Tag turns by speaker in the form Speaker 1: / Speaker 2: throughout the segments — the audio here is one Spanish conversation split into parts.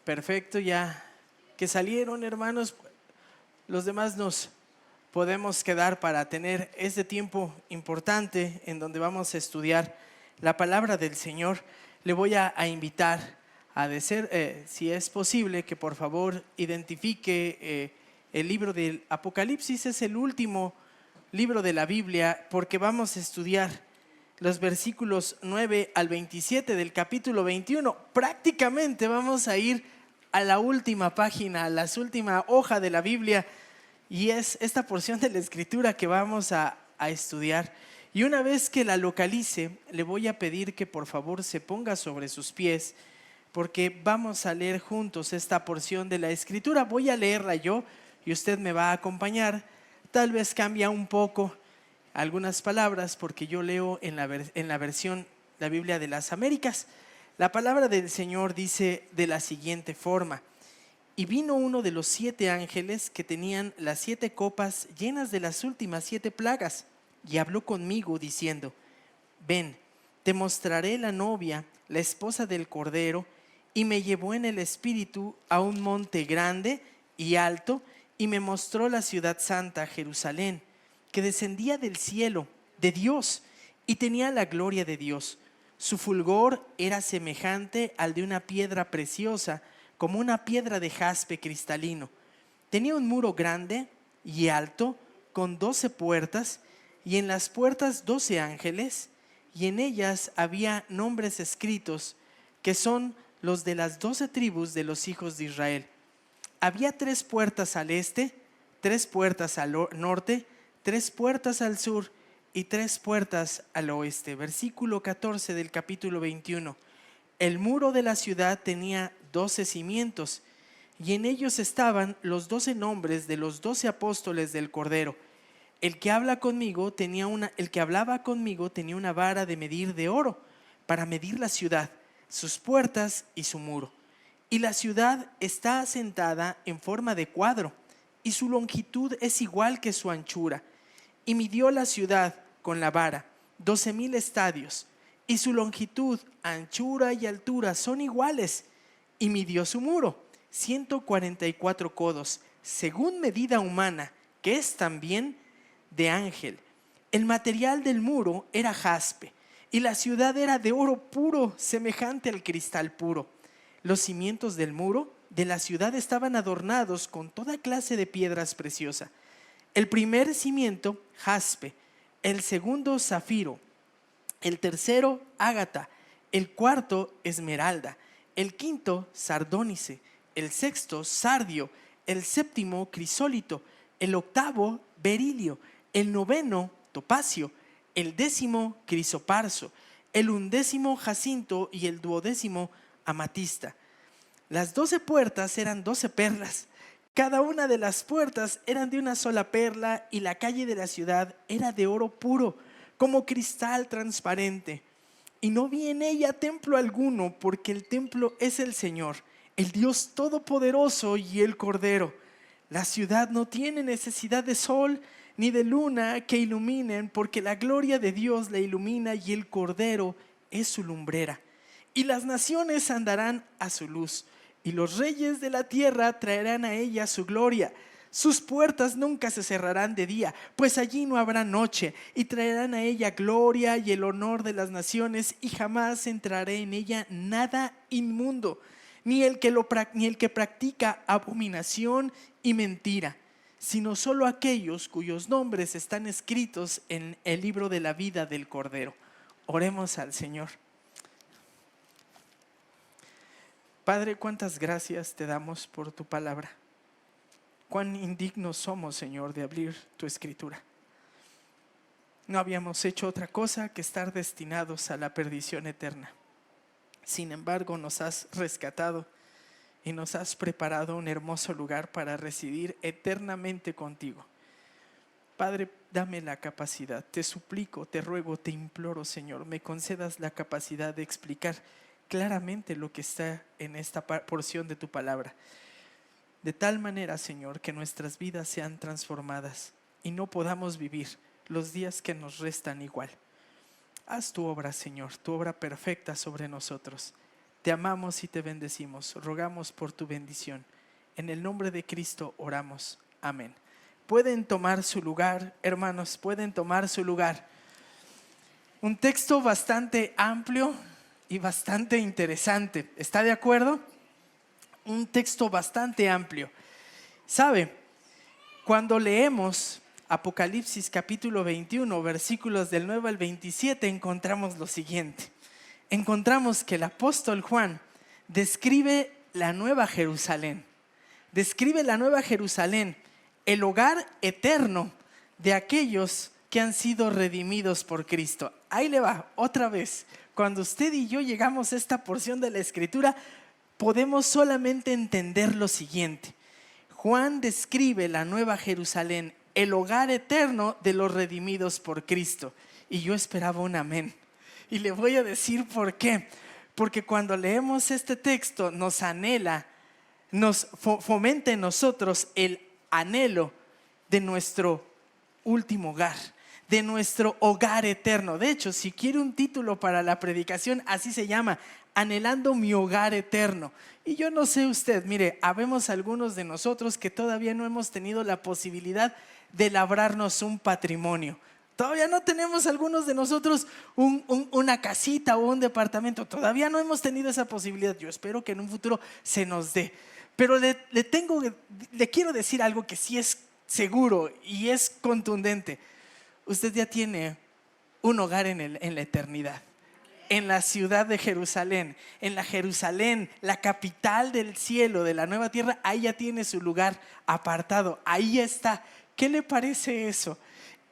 Speaker 1: Perfecto, ya que salieron, hermanos, los demás nos podemos quedar para tener este tiempo importante en donde vamos a estudiar la palabra del Señor. Le voy a invitar a decir, si es posible, que por favor identifique el libro del Apocalipsis. Es el último libro de la Biblia, porque vamos a estudiar los versículos 9 al 27 del capítulo 21. Prácticamente vamos a ir a la última página, a la última hoja de la Biblia, y es esta porción de la Escritura que vamos a estudiar. Y una vez que la localice, le voy a pedir que por favor se ponga sobre sus pies, porque vamos a leer juntos esta porción de la Escritura. Voy a leerla yo y usted me va a acompañar. Tal vez cambia un poco algunas palabras, porque yo leo en la versión, la Biblia de las Américas. La palabra del Señor dice de la siguiente forma: y vino uno de los 7 ángeles que tenían las 7 copas llenas de las últimas 7 plagas, y habló conmigo diciendo: ven, te mostraré la novia, la esposa del Cordero. Y me llevó en el espíritu a un monte grande y alto, y me mostró la ciudad santa, Jerusalén, que descendía del cielo, de Dios, y tenía la gloria de Dios. Su fulgor era semejante al de una piedra preciosa, como una piedra de jaspe cristalino. Tenía un muro grande y alto, con 12 puertas, y en las puertas 12 ángeles, y en ellas había nombres escritos, que son los de las 12 tribus de los hijos de Israel. Había 3 puertas al este, 3 puertas al norte, 3 puertas al sur y 3 puertas al oeste. Versículo 14 del capítulo 21. El muro de la ciudad tenía 12 cimientos, y en ellos estaban los 12 nombres de los 12 apóstoles del Cordero. El que hablaba conmigo tenía una vara de medir de oro, para medir la ciudad, sus puertas y su muro. Y la ciudad está asentada en forma de cuadro, y su longitud es igual que su anchura. Y midió la ciudad con la vara 12,000 estadios, y su longitud, anchura y altura son iguales. Y midió su muro 144 codos, según medida humana, que es también de ángel. El material del muro era jaspe, y la ciudad era de oro puro, semejante al cristal puro. Los cimientos del muro de la ciudad estaban adornados con toda clase de piedras preciosas. El primer cimiento, jaspe; el segundo, zafiro; el tercero, ágata; el cuarto, esmeralda; el quinto, sardónice; el sexto, sardio; el séptimo, crisólito; el octavo, berilio; el noveno, topacio; el décimo, crisoparso; el undécimo, jacinto; y el duodécimo, amatista. Las 12 puertas eran 12 perlas. Cada una de las puertas eran de una sola perla, y la calle de la ciudad era de oro puro, como cristal transparente. Y no vi en ella templo alguno, porque el templo es el Señor, el Dios Todopoderoso, y el Cordero. La ciudad no tiene necesidad de sol ni de luna que iluminen, porque la gloria de Dios la ilumina, y el Cordero es su lumbrera. Y las naciones andarán a su luz, y los reyes de la tierra traerán a ella su gloria. Sus puertas nunca se cerrarán de día, pues allí no habrá noche. Y traerán a ella gloria y el honor de las naciones, y jamás entrará en ella nada inmundo, ni el que practica abominación y mentira, sino solo aquellos cuyos nombres están escritos en el libro de la vida del Cordero. Oremos al Señor. Padre, cuántas gracias te damos por tu palabra. Cuán indignos somos, Señor, de abrir tu escritura. No habíamos hecho otra cosa que estar destinados a la perdición eterna. Sin embargo, nos has rescatado y nos has preparado un hermoso lugar para residir eternamente contigo. Padre, dame la capacidad, te suplico, te ruego, te imploro, Señor, me concedas la capacidad de explicar claramente lo que está en esta porción de tu palabra. De tal manera, Señor, que nuestras vidas sean transformadas y no podamos vivir los días que nos restan igual. Haz tu obra, Señor, tu obra perfecta sobre nosotros. te amamos y te bendecimos. Rogamos por tu bendición. En el nombre de Cristo oramos. Amén. Pueden tomar su lugar, hermanos, pueden tomar su lugar. Un texto bastante amplio y bastante interesante. ¿Está de acuerdo? Un texto bastante amplio. ¿Sabe? Cuando leemos Apocalipsis capítulo 21, versículos del 9 al 27, encontramos lo siguiente. Encontramos que el apóstol Juan describe la Nueva Jerusalén. Describe la Nueva Jerusalén, el hogar eterno de aquellos que han sido redimidos por Cristo. Ahí le va, otra vez. Cuando usted y yo llegamos a esta porción de la Escritura, podemos solamente entender lo siguiente. Juan describe la Nueva Jerusalén, el hogar eterno de los redimidos por Cristo. Y yo esperaba un amén. Y le voy a decir por qué. Porque cuando leemos este texto nos anhela, nos fomenta en nosotros el anhelo de nuestro último hogar, de nuestro hogar eterno. De hecho, si quiere un título para la predicación, así se llama: Anhelando mi hogar eterno. Y yo no sé usted, mire, habemos algunos de nosotros que todavía no hemos tenido la posibilidad de labrarnos un patrimonio. Todavía no tenemos algunos de nosotros una casita o un departamento. Todavía no hemos tenido esa posibilidad. Yo espero que en un futuro se nos dé. Pero le quiero decir algo que sí es seguro y es contundente. Usted ya tiene un hogar en la eternidad. En la ciudad de Jerusalén, en la Jerusalén, la capital del cielo, de la nueva tierra, ahí ya tiene su lugar apartado, ahí está. ¿Qué le parece eso?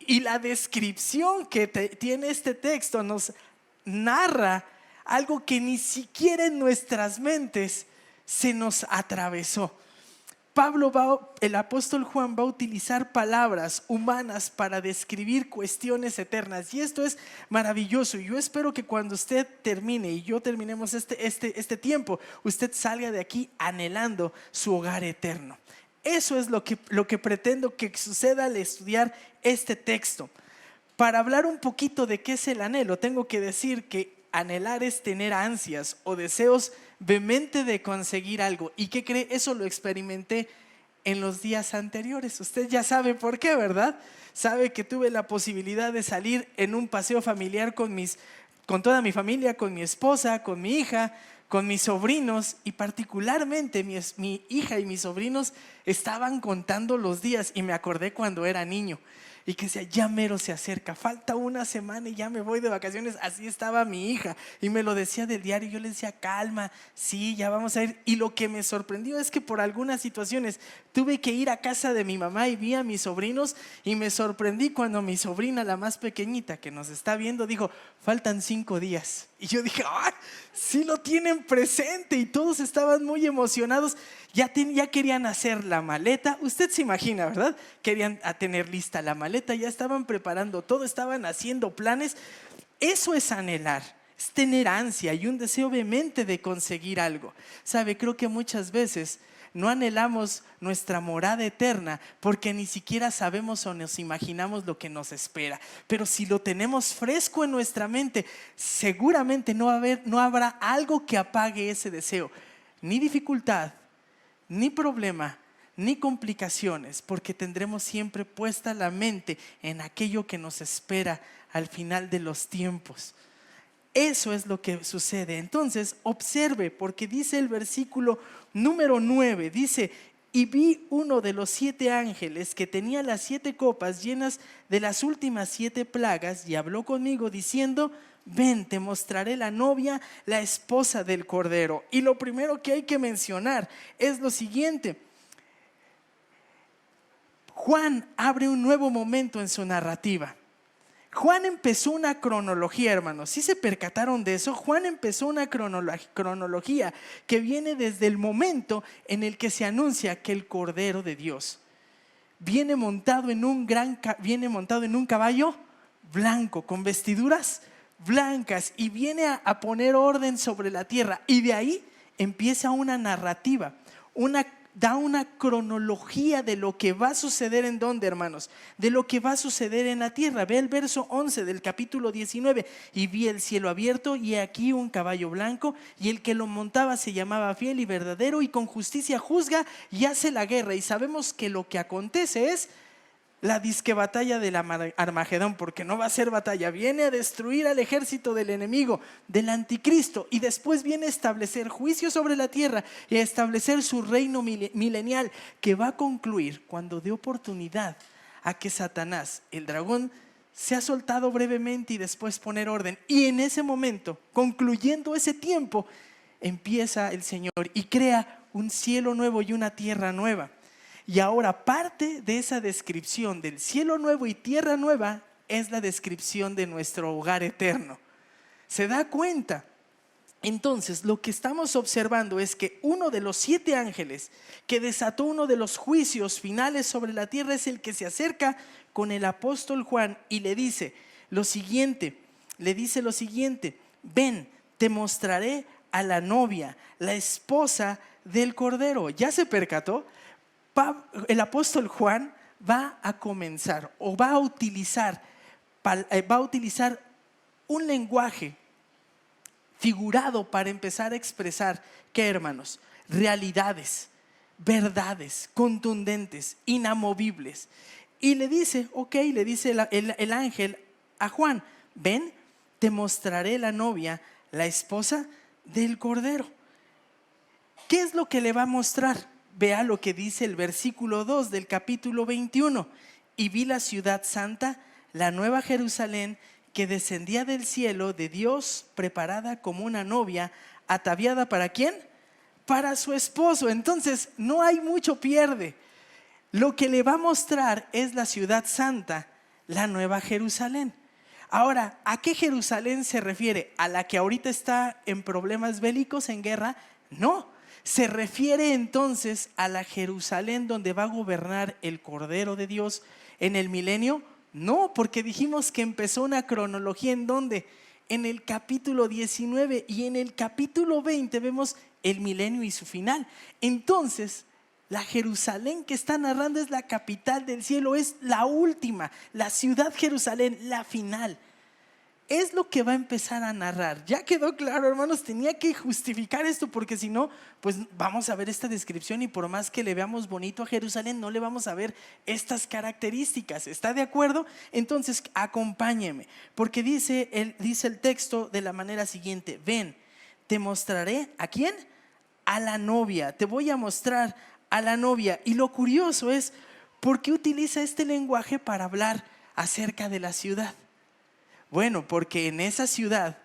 Speaker 1: Y la descripción que tiene este texto nos narra algo que ni siquiera en nuestras mentes se nos atravesó. El apóstol Juan va a utilizar palabras humanas para describir cuestiones eternas, y esto es maravilloso. Yo espero que cuando usted termine y yo terminemos este tiempo, usted salga de aquí anhelando su hogar eterno. Eso es lo que pretendo que suceda al estudiar este texto. Para hablar un poquito de qué es el anhelo, tengo que decir que anhelar es tener ansias o deseos vehemente de conseguir algo. ¿Y qué cree? Eso lo experimenté en los días anteriores. Usted ya sabe por qué, ¿verdad? Sabe que tuve la posibilidad de salir en un paseo familiar con toda mi familia, con mi esposa, con mi hija, con mis sobrinos, y particularmente mi hija y mis sobrinos estaban contando los días, y me acordé cuando era niño y que decía: ya mero se acerca, falta una semana y ya me voy de vacaciones. Así estaba mi hija y me lo decía del diario. Yo le decía: calma, sí, ya vamos a ir. Y lo que me sorprendió es que por algunas situaciones tuve que ir a casa de mi mamá y vi a mis sobrinos, y me sorprendí cuando mi sobrina, la más pequeñita, que nos está viendo, dijo: faltan 5 días. Y yo dije: ¡ay! Sí lo tienen presente. Y todos estaban muy emocionados. Ya querían hacer la maleta. Usted se imagina, ¿verdad? Querían tener lista la maleta, ya estaban preparando todo, estaban haciendo planes. Eso es anhelar, es tener ansia y un deseo vehemente de conseguir algo. ¿Sabe? Creo que muchas veces no anhelamos nuestra morada eterna porque ni siquiera sabemos o nos imaginamos lo que nos espera. Pero si lo tenemos fresco en nuestra mente, seguramente no habrá algo que apague ese deseo. Ni dificultad, ni problema, ni complicaciones, porque tendremos siempre puesta la mente en aquello que nos espera al final de los tiempos. Eso es lo que sucede. Entonces, observe, porque dice el versículo número 9, dice: y vi uno de los 7 ángeles que tenía las 7 copas llenas de las últimas 7 plagas, y habló conmigo diciendo: ven, te mostraré la novia, la esposa del Cordero. Y lo primero que hay que mencionar es lo siguiente: Juan abre un nuevo momento en su narrativa. Juan empezó una cronología, hermanos. ¿Sí se percataron de eso? Juan empezó una cronología que viene desde el momento en el que se anuncia que el Cordero de Dios viene montado en un caballo blanco, con vestiduras blancas, y viene a poner orden sobre la tierra. Y de ahí empieza una narrativa, da una cronología de lo que va a suceder en dónde, hermanos, de lo que va a suceder en la tierra. Ve el verso 11 del capítulo 19. Y vi el cielo abierto y he aquí un caballo blanco, y el que lo montaba se llamaba Fiel y Verdadero, y con justicia juzga y hace la guerra. Y sabemos que lo que acontece es la disque batalla del Armagedón, porque no va a ser batalla, viene a destruir al ejército del enemigo, del anticristo, y después viene a establecer juicio sobre la tierra y a establecer su reino milenial, que va a concluir cuando dé oportunidad a que Satanás, el dragón, sea soltado brevemente y después poner orden. Y en ese momento, concluyendo ese tiempo, empieza el Señor y crea un cielo nuevo y una tierra nueva. Y ahora parte de esa descripción del cielo nuevo y tierra nueva es la descripción de nuestro hogar eterno. ¿Se da cuenta? Entonces, lo que estamos observando es que uno de los 7 ángeles que desató uno de los juicios finales sobre la tierra es el que se acerca con el apóstol Juan y le dice lo siguiente, ven, te mostraré a la novia, la esposa del Cordero. ¿Ya se percató? El apóstol Juan va a comenzar o va a utilizar un lenguaje figurado para empezar a expresar, ¿qué, hermanos? Realidades, verdades contundentes, inamovibles. Y le dice, le dice el ángel a Juan, ven, te mostraré la novia, la esposa del Cordero. ¿Qué es lo que le va a mostrar? Vea lo que dice el versículo 2 del capítulo 21. Y vi la ciudad santa, la nueva Jerusalén, que descendía del cielo de Dios, preparada como una novia, ataviada ¿para quién? Para su esposo. Entonces no hay mucho pierde. Lo que le va a mostrar es la ciudad santa, la nueva Jerusalén. Ahora, ¿a qué Jerusalén se refiere? ¿A la que ahorita está en problemas bélicos, en guerra? No. Se refiere entonces a la Jerusalén donde va a gobernar el Cordero de Dios en el milenio. No, porque dijimos que empezó una cronología en donde en el capítulo 19 y en el capítulo 20 vemos el milenio y su final. Entonces, la Jerusalén que está narrando es la capital del cielo, es la última, la ciudad Jerusalén, la final. Es lo que va a empezar a narrar. Ya quedó claro, hermanos, tenía que justificar esto, porque si no, pues vamos a ver esta descripción y por más que le veamos bonito a Jerusalén, no le vamos a ver estas características. ¿Está de acuerdo? Entonces, acompáñeme, porque dice el texto de la manera siguiente: ven, te mostraré ¿a quién? A la novia. Te voy a mostrar a la novia. Y lo curioso es, ¿por qué utiliza este lenguaje para hablar acerca de la ciudad? Bueno, porque en esa ciudad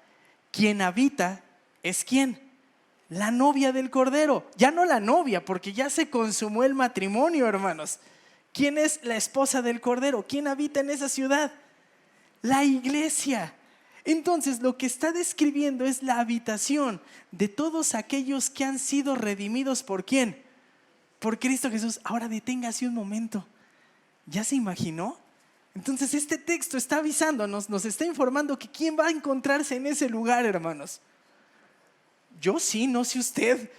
Speaker 1: quien habita es ¿quién? La novia del Cordero. Ya no la novia, porque ya se consumó el matrimonio, hermanos. ¿Quién es la esposa del Cordero? ¿Quién habita en esa ciudad? La iglesia. Entonces, lo que está describiendo es la habitación de todos aquellos que han sido redimidos ¿por quién? Por Cristo Jesús. Ahora deténgase un momento. ¿Ya se imaginó? Entonces este texto está avisándonos, nos está informando que ¿quién va a encontrarse en ese lugar, hermanos? Yo sí, no sé usted.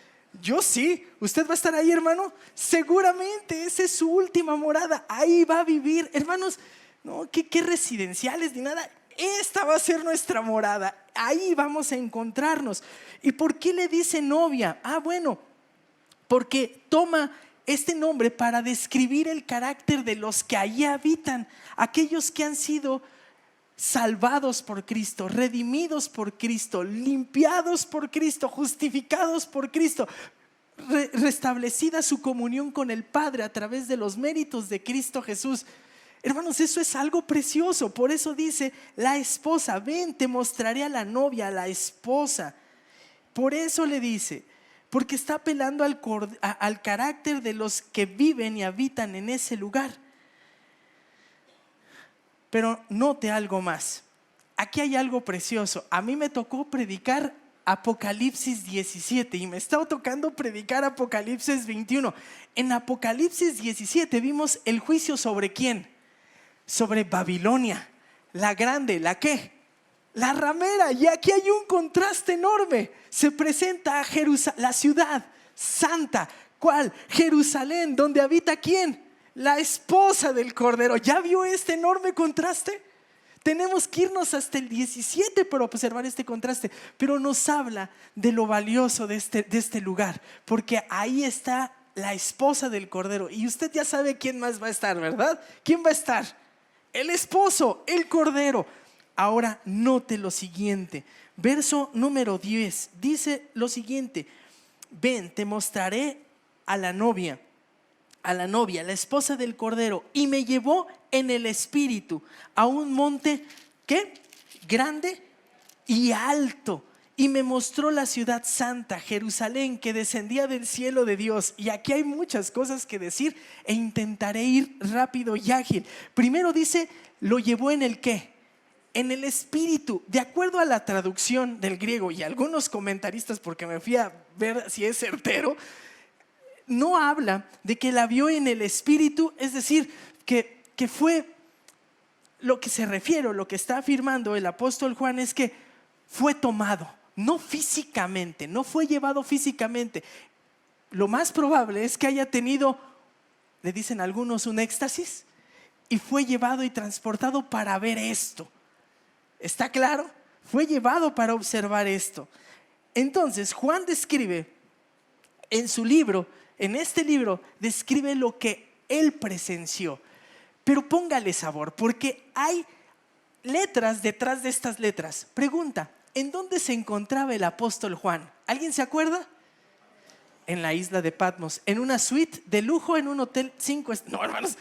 Speaker 1: Yo sí. ¿Usted va a estar ahí, hermano? Seguramente, esa es su última morada. Ahí va a vivir, hermanos. No, ¿qué residenciales ni nada? Esta va a ser nuestra morada. Ahí vamos a encontrarnos. ¿Y por qué le dice novia? Bueno, porque toma este nombre para describir el carácter de los que allí habitan, aquellos que han sido salvados por Cristo, redimidos por Cristo, limpiados por Cristo, justificados por Cristo, restablecida su comunión con el Padre a través de los méritos de Cristo Jesús. Hermanos, eso es algo precioso. Por eso dice la esposa: ven, te mostraré a la novia, a la esposa. Por eso le dice, porque está apelando al carácter de los que viven y habitan en ese lugar. Pero note algo más. Aquí hay algo precioso. A mí me tocó predicar Apocalipsis 17 y me estaba tocando predicar Apocalipsis 21. En Apocalipsis 17 vimos el juicio ¿sobre quién? Sobre Babilonia, la grande, ¿la qué? La ramera. Y aquí hay un contraste enorme. Se presenta a Jerusalén, la ciudad santa, ¿Cuál? Jerusalén, donde habita ¿quién? La esposa del Cordero. ¿Ya vio este enorme contraste? Tenemos que irnos hasta el 17 para observar este contraste, pero nos habla de lo valioso de este lugar, porque ahí está la esposa del Cordero. Y usted ya sabe quién más va a estar, ¿verdad? ¿Quién va a estar? El esposo, el Cordero. Ahora note lo siguiente, verso número 10, dice lo siguiente: ven, te mostraré a la novia, la esposa del Cordero. Y me llevó en el espíritu a un monte, ¿qué? Grande y alto. Y me mostró la ciudad santa, Jerusalén, que descendía del cielo de Dios. Y aquí hay muchas cosas que decir e intentaré ir rápido y ágil. Primero dice, lo llevó en el ¿qué? En el espíritu. De acuerdo a la traducción del griego y algunos comentaristas, porque me fui a ver si es certero, no habla de que la vio en el espíritu, es decir, que fue lo que se refiere, lo que está afirmando el apóstol Juan es que fue tomado, no físicamente, no fue llevado físicamente. Lo más probable es que haya tenido, le dicen algunos, un éxtasis y fue llevado y transportado para ver esto. ¿Está claro? Fue llevado para observar esto. Entonces Juan describe en su libro, en este libro, describe lo que él presenció. Pero póngale sabor, porque hay letras detrás de estas letras. Pregunta, ¿en dónde se encontraba el apóstol Juan? ¿Alguien se acuerda? En la isla de Patmos, en una suite de lujo, en un hotel 5 estrellas. No, hermanos,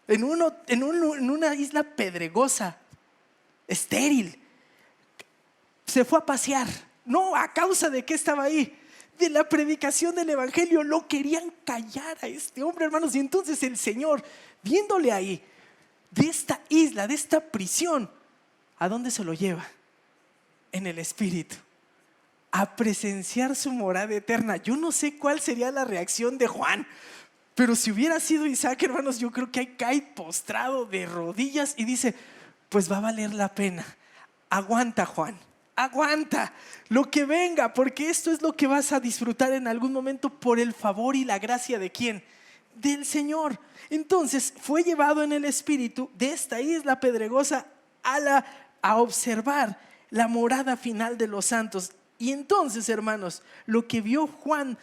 Speaker 1: en una isla pedregosa, estéril. Se fue a pasear. No, ¿a causa de qué estaba ahí? De la predicación del evangelio. Lo querían callar a este hombre, hermanos. Y entonces el Señor, viéndole ahí, de esta isla, de esta prisión, ¿a dónde se lo lleva? En el espíritu, a presenciar su morada eterna. Yo no sé cuál sería la reacción de Juan, pero si hubiera sido Isaac, hermanos, yo creo que ahí cae postrado de rodillas y dice, pues va a valer la pena. Aguanta, Juan, aguanta lo que venga, porque esto es lo que vas a disfrutar en algún momento por el favor y la gracia de ¿quién? Del Señor. Entonces fue llevado en el espíritu de esta isla pedregosa a observar la morada final de los santos. Y entonces, hermanos, lo que vio Juan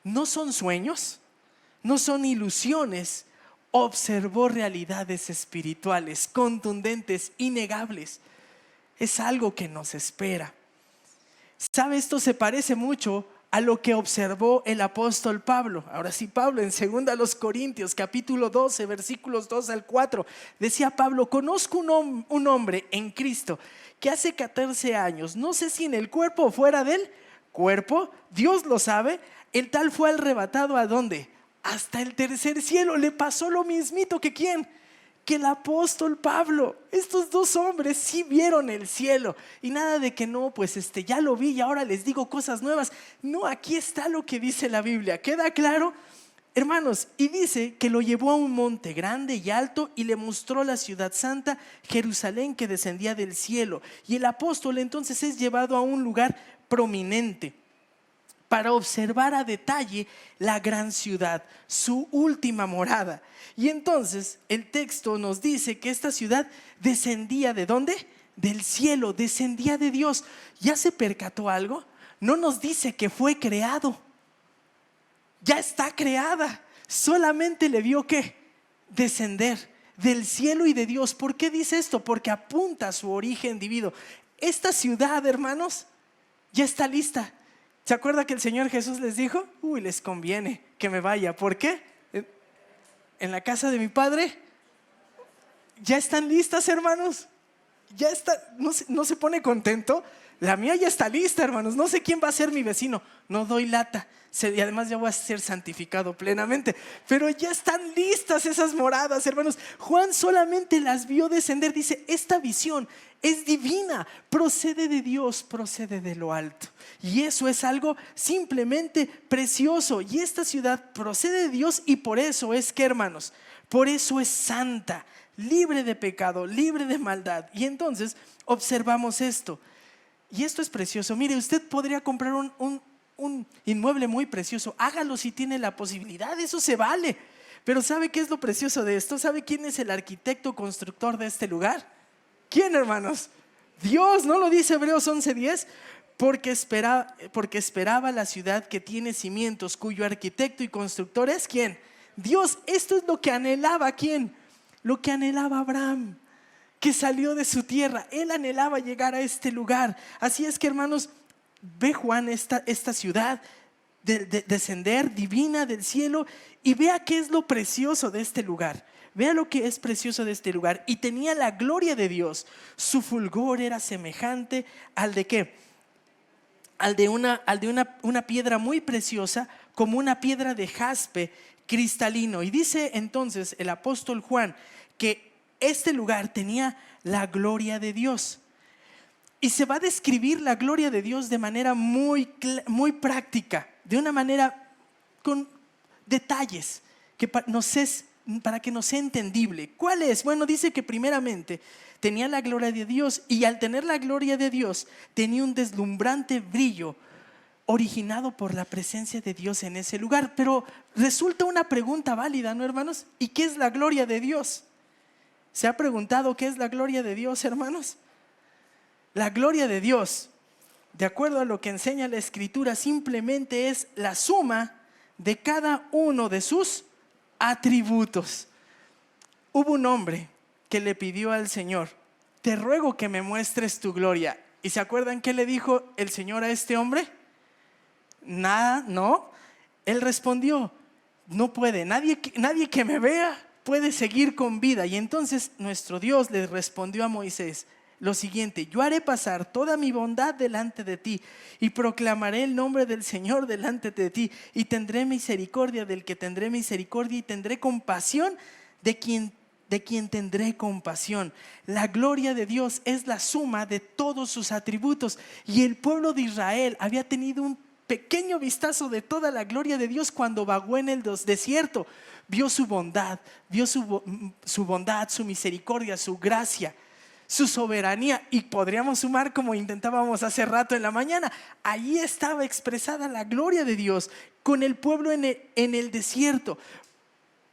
Speaker 1: no son sueños, no son ilusiones. Observó realidades espirituales contundentes, innegables. Es algo que nos espera. ¿Sabe? Esto se parece mucho a lo que observó el apóstol Pablo. Ahora sí, Pablo en 2 Corintios capítulo 12 versículos 2 al 4 decía Pablo: conozco un hombre en Cristo que hace 14 años, no sé si en el cuerpo o fuera del cuerpo, Dios lo sabe, el tal fue arrebatado ¿a dónde? Hasta el tercer cielo. Le pasó lo mismito que ¿quién? Que el apóstol Pablo. Estos dos hombres sí vieron el cielo. Y nada de que no, pues ya lo vi y ahora les digo cosas nuevas. No, aquí está lo que dice la Biblia. ¿Queda claro? Hermanos, y dice que lo llevó a un monte grande y alto y le mostró la ciudad santa, Jerusalén, que descendía del cielo. Y el apóstol entonces es llevado a un lugar prominente para observar a detalle la gran ciudad, su última morada. Y entonces el texto nos dice que esta ciudad descendía ¿de dónde? Del cielo, descendía de Dios. ¿Ya se percató algo? No nos dice que fue creado. Ya está creada. Solamente le vio ¿qué? Descender del cielo y de Dios. ¿Por qué dice esto? Porque apunta a su origen divino. Esta ciudad, hermanos, ya está lista. ¿Se acuerda que el Señor Jesús les dijo? Les conviene que me vaya. ¿Por qué? En la casa de mi Padre ya están listas, hermanos. Ya está, no se pone contento. La mía ya está lista, hermanos. No sé quién va a ser mi vecino. No doy lata. Y además ya voy a ser santificado plenamente. Pero ya están listas esas moradas, hermanos. Juan solamente las vio descender. Dice, esta visión es divina, procede de Dios, procede de lo alto. Y eso es algo simplemente precioso. Y esta ciudad procede de Dios y por eso es que, hermanos, por eso es santa, libre de pecado, libre de maldad. Y entonces observamos esto. Y esto es precioso. Mire, usted podría comprar un inmueble muy precioso, hágalo si tiene la posibilidad, eso se vale. Pero ¿sabe qué es lo precioso de esto? ¿Sabe quién es el arquitecto constructor de este lugar? ¿Quién, hermanos? Dios, ¿no lo dice Hebreos 11:10? Porque esperaba la ciudad que tiene cimientos, cuyo arquitecto y constructor es ¿quién? Dios. Esto es lo que anhelaba ¿quién? Lo que anhelaba Abraham, que salió de su tierra. Él anhelaba llegar a este lugar. Así es que, hermanos, ve Juan esta ciudad descender divina del cielo, y vea qué es lo precioso de este lugar. Vea lo que es precioso de este lugar. Y tenía la gloria de Dios. Su fulgor era semejante al de ¿qué? Al de una piedra muy preciosa, como una piedra de jaspe cristalino. Y dice entonces el apóstol Juan que este lugar tenía la gloria de Dios. Y se va a describir la gloria de Dios de manera muy práctica, de una manera con detalles para que nos sea entendible. ¿Cuál es? Bueno, dice que primeramente tenía la gloria de Dios, y al tener la gloria de Dios tenía un deslumbrante brillo originado por la presencia de Dios en ese lugar. Pero resulta una pregunta válida, ¿no, hermanos? ¿Y qué es la gloria de Dios? ¿Se ha preguntado qué es la gloria de Dios, hermanos? La gloria de Dios, de acuerdo a lo que enseña la Escritura, simplemente es la suma de cada uno de sus atributos. Hubo un hombre que le pidió al Señor: te ruego que me muestres tu gloria. ¿Y se acuerdan qué le dijo el Señor a este hombre? Nada, no. Él respondió: no puede, nadie que me vea puede seguir con vida. Y entonces nuestro Dios le respondió a Moisés lo siguiente: yo haré pasar toda mi bondad delante de ti, y proclamaré el nombre del Señor delante de ti, y tendré misericordia del que tendré misericordia, y tendré compasión de quien tendré compasión. La gloria de Dios es la suma de todos sus atributos, y el pueblo de Israel había tenido un pequeño vistazo de toda la gloria de Dios cuando vagó en el desierto. Vio su bondad, su misericordia, su gracia, su soberanía, y podríamos sumar, como intentábamos hace rato en la mañana, ahí estaba expresada la gloria de Dios con el pueblo en el desierto.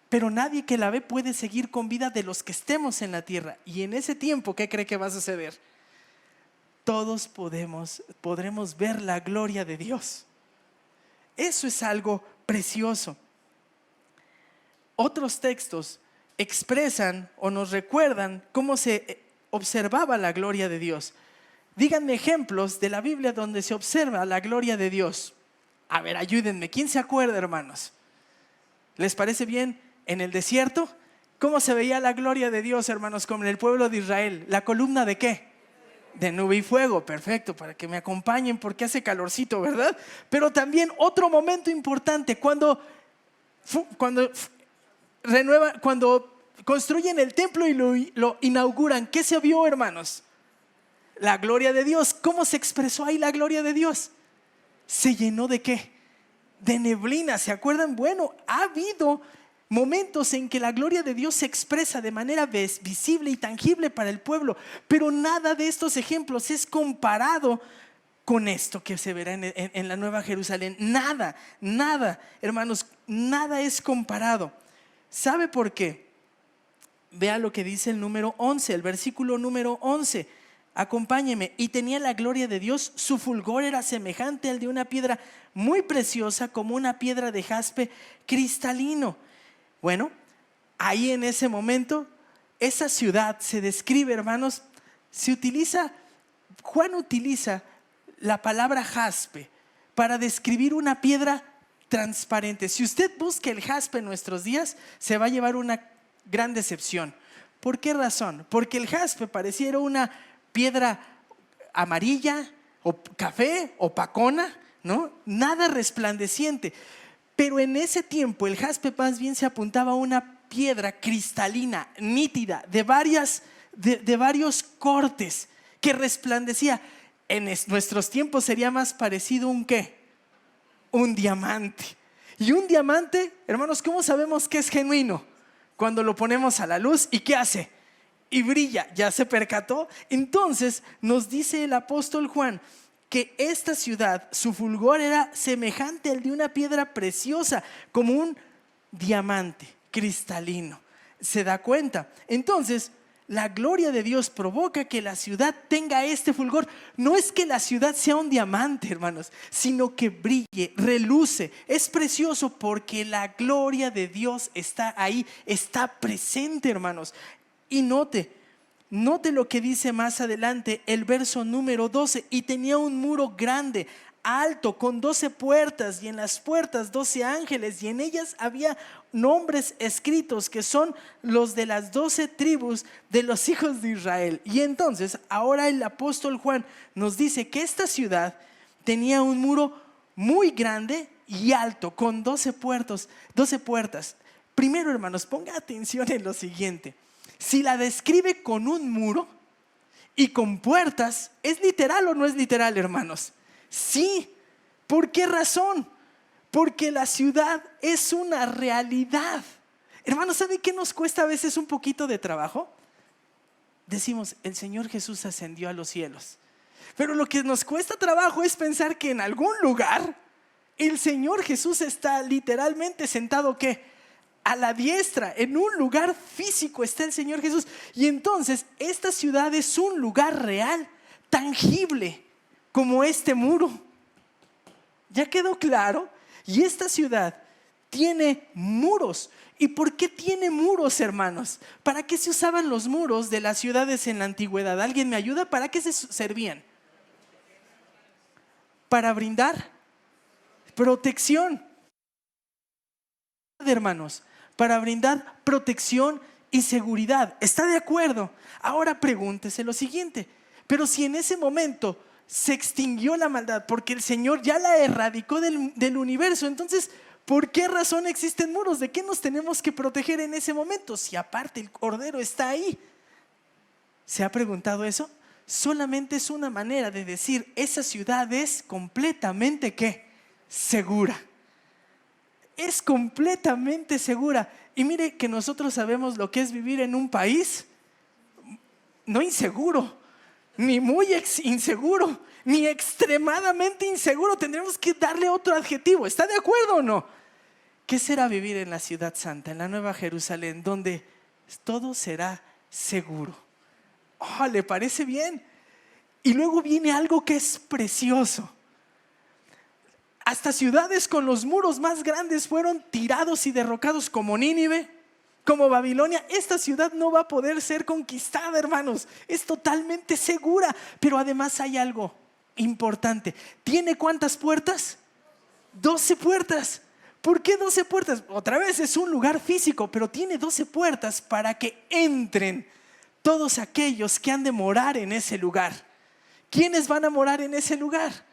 Speaker 1: Pero nadie que la ve puede seguir con vida de los que estemos en la tierra. Y en ese tiempo, ¿qué cree que va a suceder? Todos podremos ver la gloria de Dios. Eso es algo precioso. Otros textos expresan o nos recuerdan cómo se observaba la gloria de Dios. Díganme ejemplos de la Biblia donde se observa la gloria de Dios. A ver, ayúdenme. ¿Quién se acuerda, hermanos? ¿Les parece bien? En el desierto, ¿cómo se veía la gloria de Dios, hermanos? Como en el pueblo de Israel. ¿La columna de qué? De nube y fuego. Perfecto, para que me acompañen porque hace calorcito, ¿verdad? Pero también otro momento importante, cuando construyen el templo y lo inauguran, ¿qué se vio, hermanos? La gloria de Dios. ¿Cómo se expresó ahí la gloria de Dios? ¿Se llenó de qué? De neblina. ¿Se acuerdan? Bueno, ha habido momentos en que la gloria de Dios se expresa de manera visible y tangible para el pueblo, pero nada de estos ejemplos es comparado con esto que se verá en la Nueva Jerusalén. Nada, hermanos, nada es comparado. ¿Sabe por qué? Vea lo que dice el número 11, el versículo número 11. Acompáñeme. Y tenía la gloria de Dios, su fulgor era semejante al de una piedra muy preciosa, como una piedra de jaspe cristalino. Bueno, ahí en ese momento, esa ciudad se describe, hermanos, Juan utiliza la palabra jaspe para describir una piedra transparente. Si usted busca el jaspe en nuestros días, se va a llevar una gran decepción. ¿Por qué razón? Porque el jaspe pareciera una piedra amarilla o café, opacona, ¿no? Nada resplandeciente. Pero en ese tiempo el jaspe más bien se apuntaba a una piedra cristalina, nítida, de varios cortes, que resplandecía. En nuestros tiempos sería más parecido a un ¿qué? Un diamante. Y un diamante, hermanos, ¿cómo sabemos que es genuino? Cuando lo ponemos a la luz, ¿y qué hace? Y brilla. ¿Ya se percató? Entonces nos dice el apóstol Juan que esta ciudad, su fulgor era semejante al de una piedra preciosa, como un diamante cristalino. ¿Se da cuenta? Entonces, la gloria de Dios provoca que la ciudad tenga este fulgor. No es que la ciudad sea un diamante, hermanos, sino que brille, reluce. Es precioso porque la gloria de Dios está ahí, está presente, hermanos. Y note lo que dice más adelante el verso número 12. Y tenía un muro grande, alto, con 12 puertas, y en las puertas 12 ángeles, y en ellas había nombres escritos que son los de las 12 tribus de los hijos de Israel. Y entonces ahora el apóstol Juan nos dice que esta ciudad tenía un muro muy grande y alto, con 12 puertas. Primero, hermanos, ponga atención en lo siguiente. Si la describe con un muro y con puertas, ¿es literal o no es literal, hermanos? Sí. ¿Por qué razón? Porque la ciudad es una realidad. Hermanos, ¿sabe qué nos cuesta a veces un poquito de trabajo? Decimos, el Señor Jesús ascendió a los cielos. Pero lo que nos cuesta trabajo es pensar que en algún lugar el Señor Jesús está literalmente sentado, ¿qué? A la diestra, en un lugar físico está el Señor Jesús. Y entonces esta ciudad es un lugar real, tangible, como este muro. ¿Ya quedó claro? Y esta ciudad tiene muros. ¿Y por qué tiene muros, hermanos? ¿Para qué se usaban los muros de las ciudades en la antigüedad? ¿Alguien me ayuda? ¿Para qué se servían? Para brindar protección, hermanos, para brindar protección y seguridad. ¿Está de acuerdo? Ahora pregúntese lo siguiente: pero si en ese momento se extinguió la maldad porque el Señor ya la erradicó del universo, entonces ¿por qué razón existen muros? ¿De qué nos tenemos que proteger en ese momento? Si aparte el Cordero está ahí. ¿Se ha preguntado eso? Solamente es una manera de decir, esa ciudad es completamente ¿qué? Segura. Es completamente segura. Y mire que nosotros sabemos lo que es vivir en un país no inseguro, ni muy inseguro, ni extremadamente inseguro. Tendremos que darle otro adjetivo. ¿Está de acuerdo o no? ¿Qué será vivir en la ciudad santa, en la Nueva Jerusalén, donde todo será seguro? Oh, ¿le parece bien? Y luego viene algo que es precioso. Hasta ciudades con los muros más grandes fueron tirados y derrocados, como Nínive, como Babilonia. Esta ciudad no va a poder ser conquistada, hermanos. Es totalmente segura. Pero además hay algo importante. ¿Tiene cuántas puertas? 12 puertas. ¿Por qué 12 puertas? Otra vez es un lugar físico, pero tiene 12 puertas para que entren todos aquellos que han de morar en ese lugar. ¿Quiénes van a morar en ese lugar?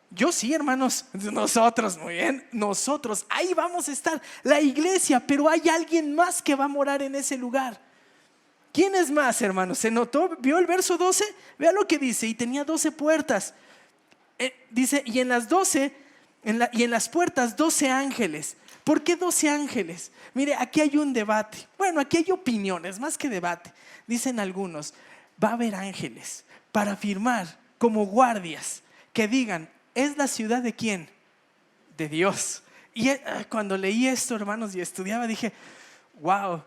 Speaker 1: Yo sí, hermanos. Nosotros, muy bien. Nosotros, ahí vamos a estar, la iglesia. Pero hay alguien más que va a morar en ese lugar. ¿Quién es más, hermanos? ¿Se notó? ¿Vio el verso 12? Vea lo que dice. Y tenía 12 puertas. Dice, y en las 12, y en las puertas 12 ángeles. ¿Por qué 12 ángeles? Mire, aquí hay un debate. Bueno, aquí hay opiniones, más que debate. Dicen algunos, va a haber ángeles para firmar como guardias que digan, ¿es la ciudad de quién? De Dios. Y cuando leí esto, hermanos, y estudiaba, dije, wow,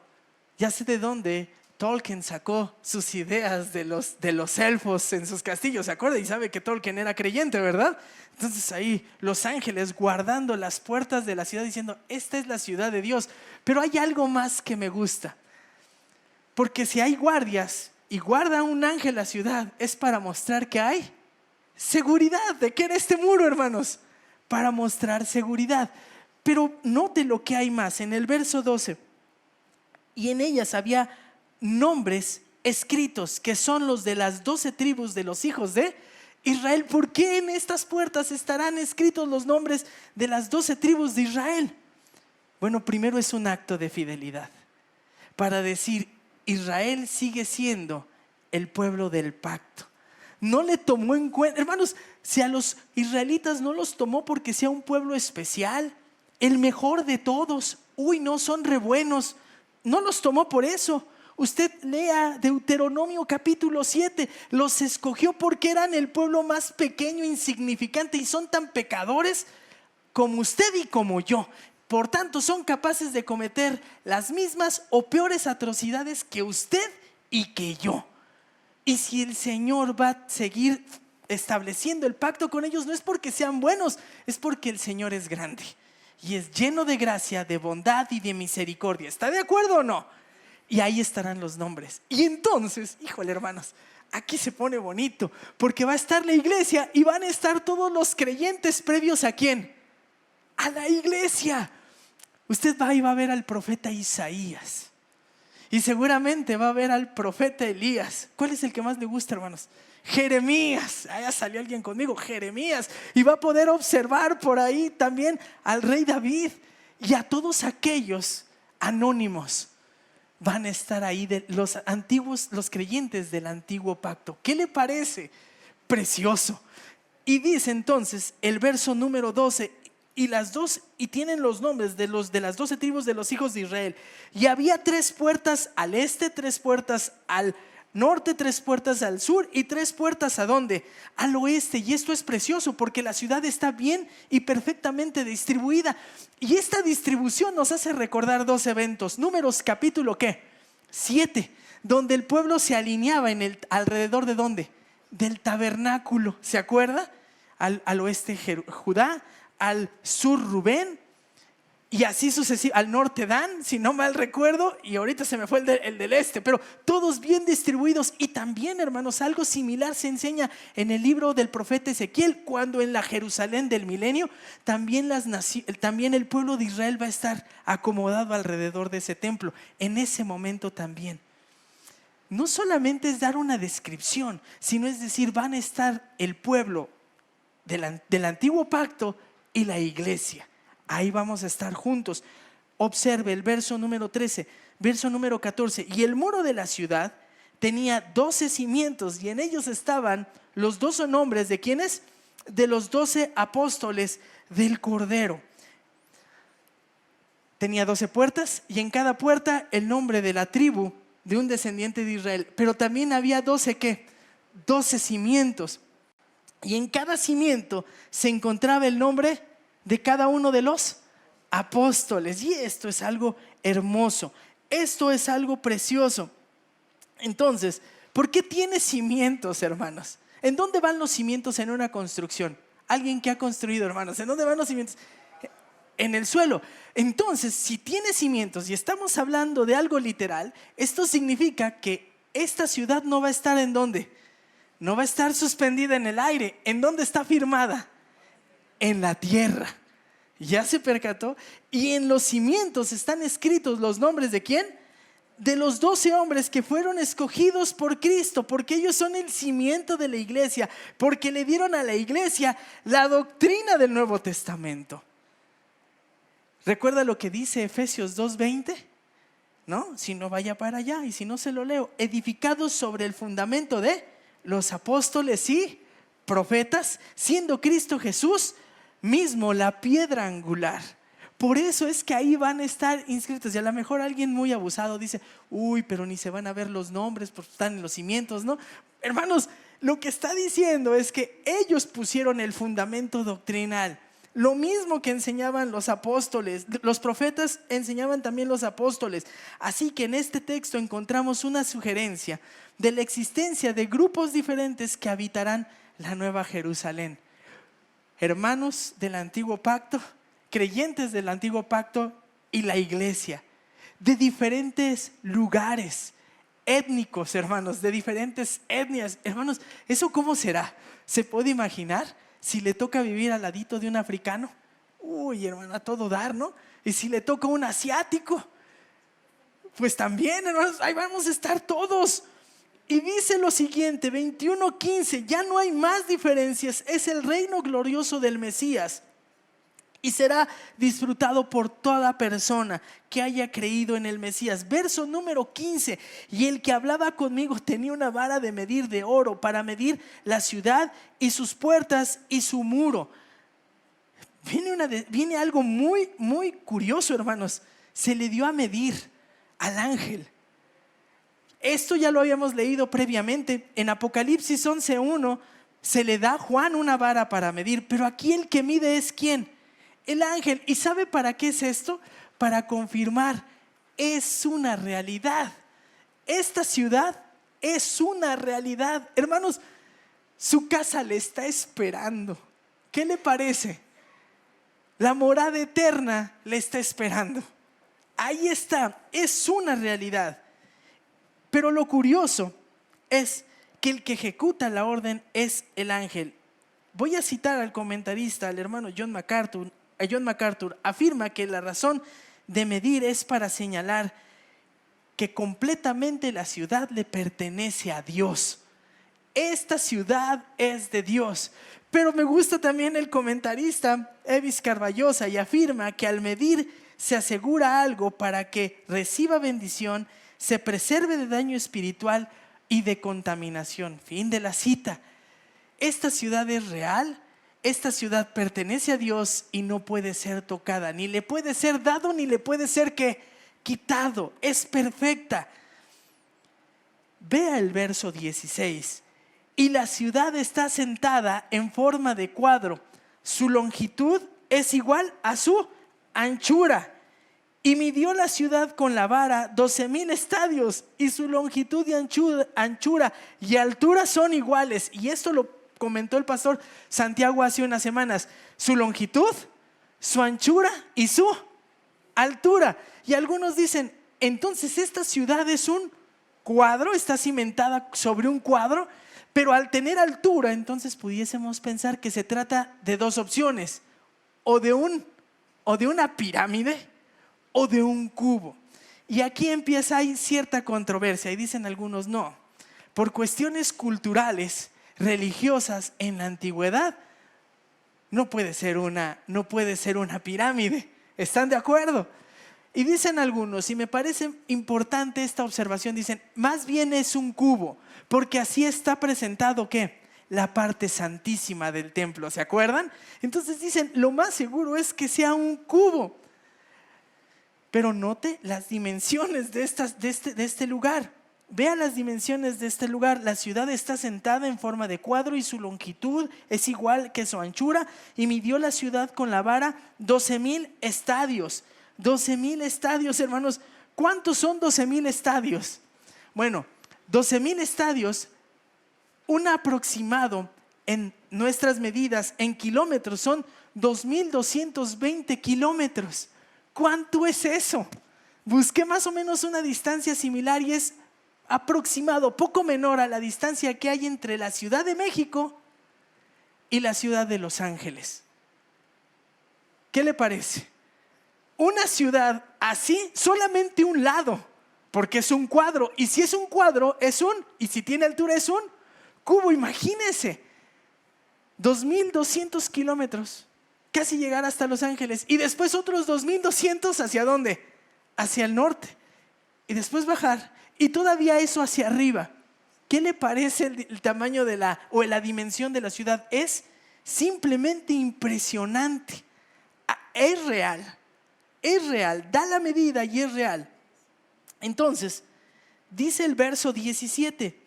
Speaker 1: ya sé de dónde Tolkien sacó sus ideas de los elfos en sus castillos. ¿Se acuerda? Y sabe que Tolkien era creyente, ¿verdad? Entonces ahí los ángeles guardando las puertas de la ciudad diciendo, esta es la ciudad de Dios. Pero hay algo más que me gusta. Porque si hay guardias y guarda un ángel la ciudad, es para mostrar que hay seguridad. ¿De qué era este muro, hermanos? Para mostrar seguridad. Pero note lo que hay más en el verso 12. Y en ellas había nombres escritos que son los de las 12 tribus de los hijos de Israel. ¿Por qué en estas puertas estarán escritos los nombres de las 12 tribus de Israel? Bueno, primero es un acto de fidelidad para decir, Israel sigue siendo el pueblo del pacto. No le tomó en cuenta, hermanos, si a los israelitas no los tomó porque sea un pueblo especial, el mejor de todos, uy, no, son re buenos, no los tomó por eso. Usted lea Deuteronomio capítulo 7. Los escogió porque eran el pueblo más pequeño, insignificante, y son tan pecadores como usted y como yo. Por tanto, son capaces de cometer las mismas o peores atrocidades que usted y que yo. Y si el Señor va a seguir estableciendo el pacto con ellos, no es porque sean buenos, es porque el Señor es grande y es lleno de gracia, de bondad y de misericordia. ¿Está de acuerdo o no? Y ahí estarán los nombres. Y entonces, híjole, hermanos, aquí se pone bonito, porque va a estar la iglesia y van a estar todos los creyentes previos ¿a quién? A la iglesia. Usted va y va a ver al profeta Isaías, y seguramente va a ver al profeta Elías. ¿Cuál es el que más le gusta, hermanos? Jeremías. Ya salió alguien conmigo, Jeremías. Y va a poder observar por ahí también al rey David y a todos aquellos anónimos. Van a estar ahí los antiguos, los creyentes del antiguo pacto. ¿Qué le parece? Precioso. Y dice entonces el verso número 12: y tienen los nombres de las 12 tribus de los hijos de Israel. Y había 3 puertas al este, 3 puertas al norte, 3 puertas al sur y 3 puertas ¿a dónde? Al oeste. Y esto es precioso porque la ciudad está bien y perfectamente distribuida. Y esta distribución nos hace recordar 2 eventos. Números capítulo ¿qué? 7, donde el pueblo se alineaba alrededor ¿de dónde? Del tabernáculo. ¿Se acuerda? Al oeste Judá, al sur Rubén, y así sucesivamente, al norte Dan, si no mal recuerdo, y ahorita se me fue el del este, pero todos bien distribuidos. Y también, hermanos, algo similar se enseña en el libro del profeta Ezequiel, cuando en la Jerusalén del milenio también el pueblo de Israel va a estar acomodado alrededor de ese templo. En ese momento también no solamente es dar una descripción, sino es decir, van a estar el pueblo del antiguo pacto y la iglesia. Ahí vamos a estar juntos. Observe el verso número 13, verso número 14. Y el muro de la ciudad tenía 12 cimientos, y en ellos estaban los 12 nombres ¿de quiénes? De los 12 apóstoles del Cordero. Tenía 12 puertas, y en cada puerta el nombre de la tribu de un descendiente de Israel. Pero también había 12 ¿qué? 12 cimientos. Y en cada cimiento se encontraba el nombre de cada uno de los apóstoles. Y esto es algo hermoso, esto es algo precioso. Entonces, ¿por qué tiene cimientos, hermanos? ¿En dónde van los cimientos en una construcción? Alguien que ha construido, hermanos, ¿en dónde van los cimientos? En el suelo. Entonces, si tiene cimientos y estamos hablando de algo literal, esto significa que esta ciudad no va a estar ¿en dónde? No va a estar suspendida en el aire. ¿En dónde está firmada? En la tierra. ¿Ya se percató? Y en los cimientos están escritos los nombres ¿de quién? De los 12 hombres que fueron escogidos por Cristo, porque ellos son el cimiento de la iglesia, porque le dieron a la iglesia la doctrina del Nuevo Testamento. ¿Recuerda lo que dice Efesios 2:20? ¿No? Si no, vaya para allá, y si no, se lo leo. Edificados sobre el fundamento de los apóstoles y profetas, siendo Cristo Jesús mismo la piedra angular. Por eso es que ahí van a estar inscritos. Y a lo mejor alguien muy abusado dice: uy, pero ni se van a ver los nombres porque están en los cimientos, ¿no? Hermanos, lo que está diciendo es que ellos pusieron el fundamento doctrinal. Lo mismo que enseñaban los apóstoles, los profetas enseñaban también los apóstoles. Así que en este texto encontramos una sugerencia de la existencia de grupos diferentes que habitarán la Nueva Jerusalén. Hermanos del antiguo pacto, creyentes del antiguo pacto y la iglesia, de diferentes lugares étnicos, hermanos, de diferentes etnias. Hermanos, ¿eso cómo será? ¿Se puede imaginar si le toca vivir al ladito de un africano? Uy, hermano, a todo dar, ¿no? Y si le toca un asiático, pues también, hermanos, ahí vamos a estar todos. Y dice lo siguiente, 21:15: ya no hay más diferencias, es el reino glorioso del Mesías y será disfrutado por toda persona que haya creído en el Mesías. Verso número 15: y el que hablaba conmigo tenía una vara de medir de oro para medir la ciudad y sus puertas y su muro. Viene algo muy, muy curioso, hermanos. Se le dio a medir al ángel Esto ya lo habíamos leído previamente. En Apocalipsis 11:1 se le da a Juan una vara para medir, pero aquí el que mide es ¿quién? El ángel. ¿Y sabe para qué es esto? Para confirmar, es una realidad. Esta ciudad es una realidad. Hermanos, su casa le está esperando. ¿Qué le parece? La morada eterna le está esperando. Ahí está, es una realidad. Pero lo curioso es que el que ejecuta la orden es el ángel. Voy a citar al comentarista, al hermano John MacArthur. John MacArthur afirma que la razón de medir es para señalar que completamente la ciudad le pertenece a Dios. Esta ciudad es de Dios. Pero me gusta también el comentarista Evis Carballosa y afirma que al medir se asegura algo para que reciba bendición, se preserve de daño espiritual y de contaminación. Fin de la cita. Esta ciudad es real, esta ciudad pertenece a Dios y no puede ser tocada, ni le puede ser dado, ni le puede ser quitado. Es perfecta. Vea el verso 16. Y la ciudad está sentada en forma de cuadro. Su longitud es igual a su anchura. Y midió la ciudad con la vara 12,000 estadios. Y su longitud y anchura y altura son iguales. Y esto lo comentó el pastor Santiago hace unas semanas. Su longitud, su anchura y su altura. Y algunos dicen, entonces esta ciudad es un cuadro, está cimentada sobre un cuadro. Pero al tener altura, entonces pudiésemos pensar que se trata de dos opciones, o de una pirámide o de un cubo. Y aquí empieza, hay cierta controversia y dicen algunos no, por cuestiones culturales, religiosas en la antigüedad, no puede ser una pirámide. ¿Están de acuerdo? Y dicen algunos, y me parece importante esta observación, dicen, más bien es un cubo, porque así está presentado, ¿qué? La parte santísima del templo, ¿se acuerdan? Entonces dicen, lo más seguro es que sea un cubo. Pero note las dimensiones de este lugar. Vea las dimensiones de este lugar. La ciudad está sentada en forma de cuadro y su longitud es igual que su anchura. Y midió la ciudad con la vara 12,000 estadios. 12,000 estadios, hermanos. ¿Cuántos son 12,000 estadios? Bueno, 12,000 estadios, un aproximado en nuestras medidas en kilómetros son 2,220 kilómetros. ¿Cuánto es eso? Busqué más o menos una distancia similar y es aproximado, poco menor a la distancia que hay entre la Ciudad de México y la ciudad de Los Ángeles. ¿Qué le parece? Una ciudad así, solamente un lado, porque es un cuadro. Y si es un cuadro, y si tiene altura, es un cubo. Imagínense, 2,200 kilómetros, casi llegar hasta Los Ángeles. Y después otros 2,200, ¿hacia dónde? Hacia el norte. Y después bajar. Y todavía eso hacia arriba. ¿Qué le parece el tamaño o la dimensión de la ciudad? Es simplemente impresionante. Es real. Es real, da la medida y es real. Entonces, dice el verso 17,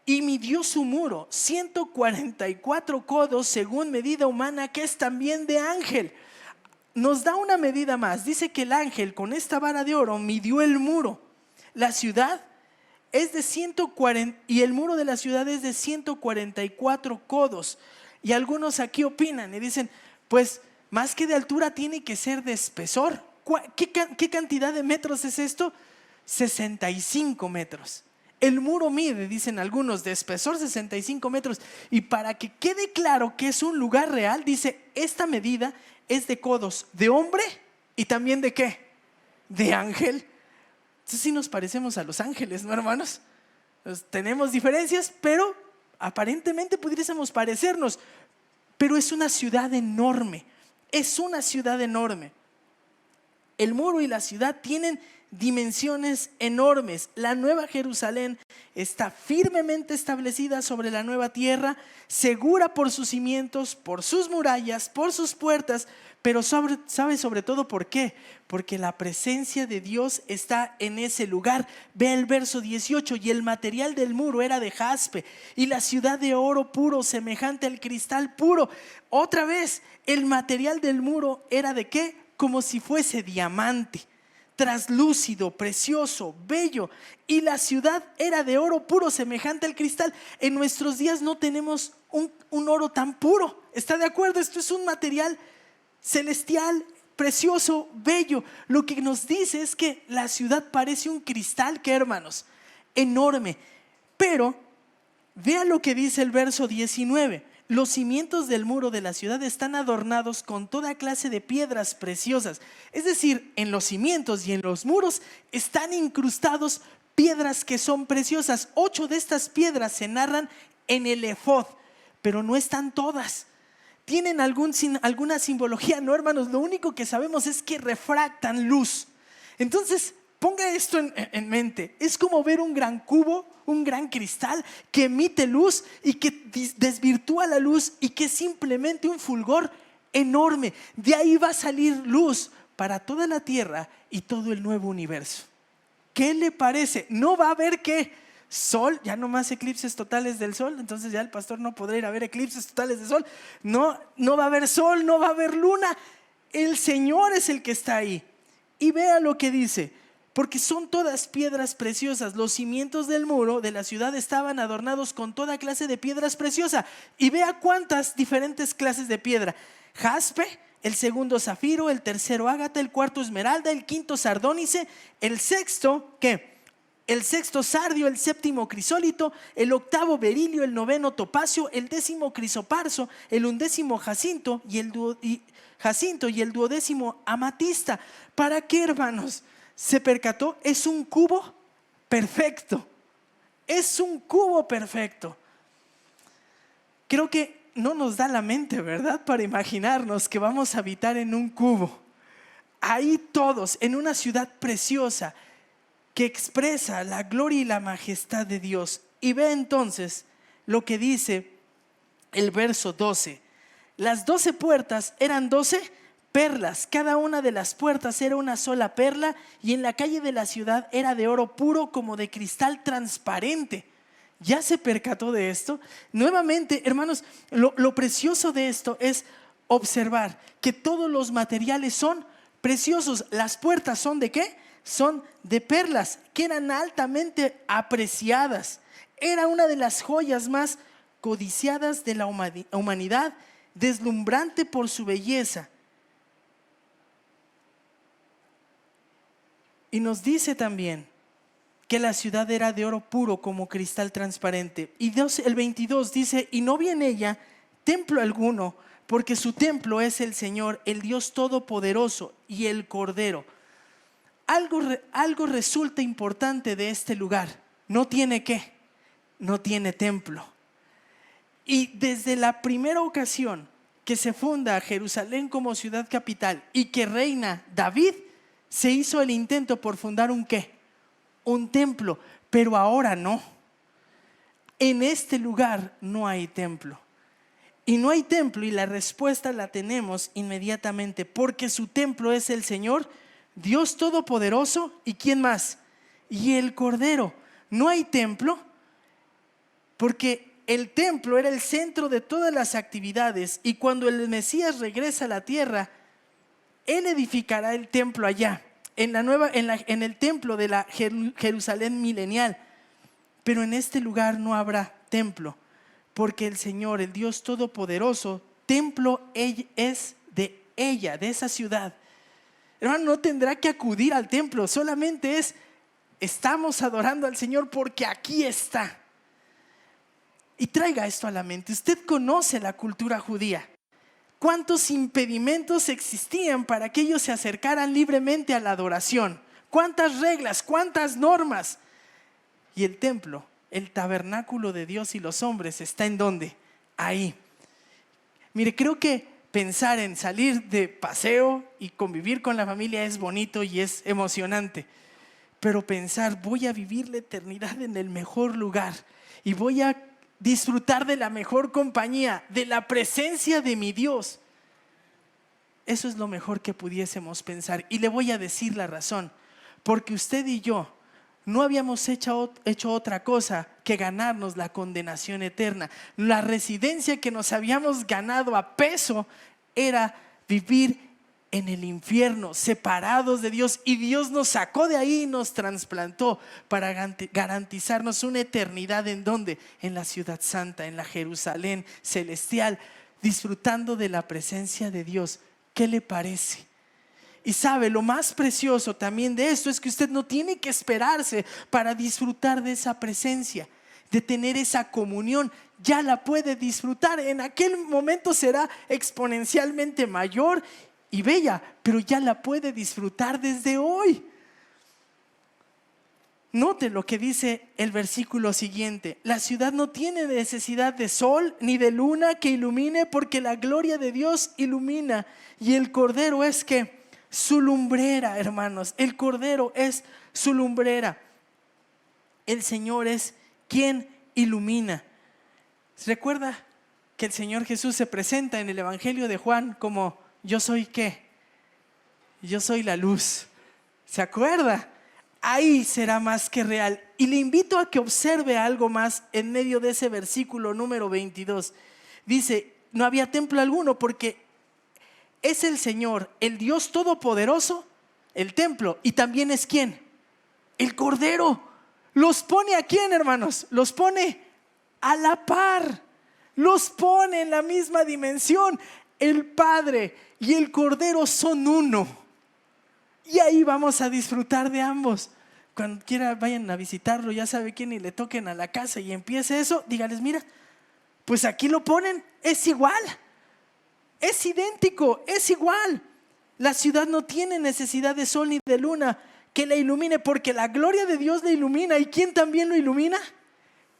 Speaker 1: y midió su muro 144 codos según medida humana, que es también de ángel. Nos da una medida más, dice que el ángel con esta vara de oro midió el muro. La ciudad es de 140 y el muro de la ciudad es de 144 codos. Y algunos aquí opinan y dicen, pues más que de altura tiene que ser de espesor. ¿Qué cantidad de metros es esto? 65 metros. El muro mide, dicen algunos, de espesor 65 metros. Y para que quede claro que es un lugar real, dice, esta medida es de codos de hombre y también de ¿qué? De ángel. Entonces sí nos parecemos a los ángeles, ¿no, hermanos? Pues tenemos diferencias, pero aparentemente pudiésemos parecernos. Pero es una ciudad enorme. Es una ciudad enorme. El muro y la ciudad tienen dimensiones enormes. La Nueva Jerusalén está firmemente establecida sobre la nueva tierra, segura por sus cimientos, por sus murallas, por sus puertas, Pero ¿sabe sobre todo por qué? Porque la presencia de Dios está en ese lugar. Ve el verso 18: y el material del muro era de jaspe, y la ciudad de oro puro, semejante al cristal puro. Otra vez, el material del muro era ¿de qué? Como si fuese diamante, traslúcido, precioso, bello. Y la ciudad era de oro puro, semejante al cristal. En nuestros días no tenemos un oro tan puro. ¿Está de acuerdo? Esto es un material celestial, precioso, bello. Lo que nos dice es que la ciudad parece un cristal, ¿qué, hermanos? Enorme. Pero vea lo que dice el verso 19: los cimientos del muro de la ciudad están adornados con toda clase de piedras preciosas. Es decir, en los cimientos y en los muros están incrustados piedras que son preciosas. 8 de estas piedras se narran en el efod, pero no están todas. Tienen alguna simbología, no, hermanos. Lo único que sabemos es que refractan luz. Entonces, ponga esto en mente. Es como ver un gran cubo, un gran cristal que emite luz y que desvirtúa la luz, y que es simplemente un fulgor enorme. De ahí va a salir luz para toda la tierra y todo el nuevo universo. ¿Qué le parece? No va a haber ¿qué? Sol, ya no más eclipses totales del sol. Entonces ya el pastor no podrá ir a ver eclipses totales del sol. No va a haber sol, no va a haber luna. El Señor es el que está ahí. Y vea lo que dice: porque son todas piedras preciosas. Los cimientos del muro de la ciudad estaban adornados con toda clase de piedras preciosas. Y vea cuántas diferentes clases de piedra: jaspe, el segundo zafiro, el tercero ágata, el cuarto esmeralda, el quinto sardónice, el sexto ¿qué? El sexto sardio, el séptimo crisólito, el octavo berilio, el noveno topacio, el décimo crisoparso, el undécimo jacinto y el duodécimo amatista. ¿Para qué, hermanos? ¿Se percató? Es un cubo perfecto. Es un cubo perfecto. Creo que no nos da la mente, ¿verdad?, para imaginarnos que vamos a habitar en un cubo. Ahí todos, en una ciudad preciosa que expresa la gloria y la majestad de Dios. Y ve entonces lo que dice el verso 12: las 12 puertas eran 12 perlas, cada una de las puertas era una sola perla, y en la calle de la ciudad era de oro puro, como de cristal transparente. ¿Ya se percató de esto? Nuevamente, hermanos, lo precioso de esto es observar que todos los materiales son preciosos. Las puertas son ¿de qué? Son de perlas, que eran altamente apreciadas. Era una de las joyas más codiciadas de la humanidad, deslumbrante por su belleza. Y nos dice también que la ciudad era de oro puro, como cristal transparente. Y el 22 dice: y no vi en ella templo alguno, porque su templo es el Señor, el Dios Todopoderoso, y el Cordero. Algo resulta importante de este lugar: no tiene ¿qué? No tiene templo. Y desde la primera ocasión que se funda Jerusalén como ciudad capital y que reina David, se hizo el intento por fundar un ¿qué? Un templo. Pero ahora no. En este lugar no hay templo. Y no hay templo, y la respuesta la tenemos inmediatamente: porque su templo es el Señor, Dios Todopoderoso. ¿Y quién más? Y el Cordero. No hay templo porque el templo era el centro de todas las actividades, y cuando el Mesías regresa a la tierra, Él edificará el templo allá, en el templo de la Jerusalén milenial. Pero en este lugar no habrá templo, porque el Señor, el Dios Todopoderoso, templo es de ella, de esa ciudad. Hermano, no tendrá que acudir al templo, solamente estamos adorando al Señor porque aquí está. Y traiga esto a la mente: usted conoce la cultura judía. ¿Cuántos impedimentos existían para que ellos se acercaran libremente a la adoración? ¿Cuántas reglas? ¿Cuántas normas? Y el templo, el tabernáculo de Dios y los hombres, está ¿en dónde? Ahí. Mire, creo que pensar en salir de paseo y convivir con la familia es bonito y es emocionante. Pero pensar: voy a vivir la eternidad en el mejor lugar y voy a disfrutar de la mejor compañía, de la presencia de mi Dios. Eso es lo mejor que pudiésemos pensar. Y le voy a decir la razón. Porque usted y yo no habíamos hecho otra cosa que ganarnos la condenación eterna. La residencia que nos habíamos ganado a peso era vivir en el infierno, separados de Dios. Y Dios nos sacó de ahí y nos trasplantó para garantizarnos una eternidad. ¿En dónde? En la ciudad santa, en la Jerusalén celestial, disfrutando de la presencia de Dios. ¿Qué le parece? Y sabe, lo más precioso también de esto es que usted no tiene que esperarse para disfrutar de esa presencia, de tener esa comunión. Ya la puede disfrutar. En aquel momento será exponencialmente mayor y bella, pero ya la puede disfrutar desde hoy. Note lo que dice el versículo siguiente: la ciudad no tiene necesidad de sol ni de luna que ilumine, porque la gloria de Dios ilumina, y el Cordero es que su lumbrera, hermanos. El Cordero es su lumbrera. El Señor es quien ilumina. ¿Recuerda que el Señor Jesús se presenta en el Evangelio de Juan como: yo soy qué? Yo soy la luz. ¿Se acuerda? Ahí será más que real. Y le invito a que observe algo más en medio de ese versículo número 22. Dice: no había templo alguno, porque es el Señor, el Dios Todopoderoso, el templo. Y también es ¿quién? El Cordero. ¿Los pone a quién, hermanos? Los pone a la par. Los pone en la misma dimensión. El Padre y el Cordero son uno. Y ahí vamos a disfrutar de ambos. Cuando quiera vayan a visitarlo, ya sabe quién, y le toquen a la casa y empiece eso, dígales: mira, pues aquí lo ponen, es igual, es idéntico, es igual. La ciudad no tiene necesidad de sol ni de luna que la ilumine, porque la gloria de Dios la ilumina. ¿Y quién también lo ilumina?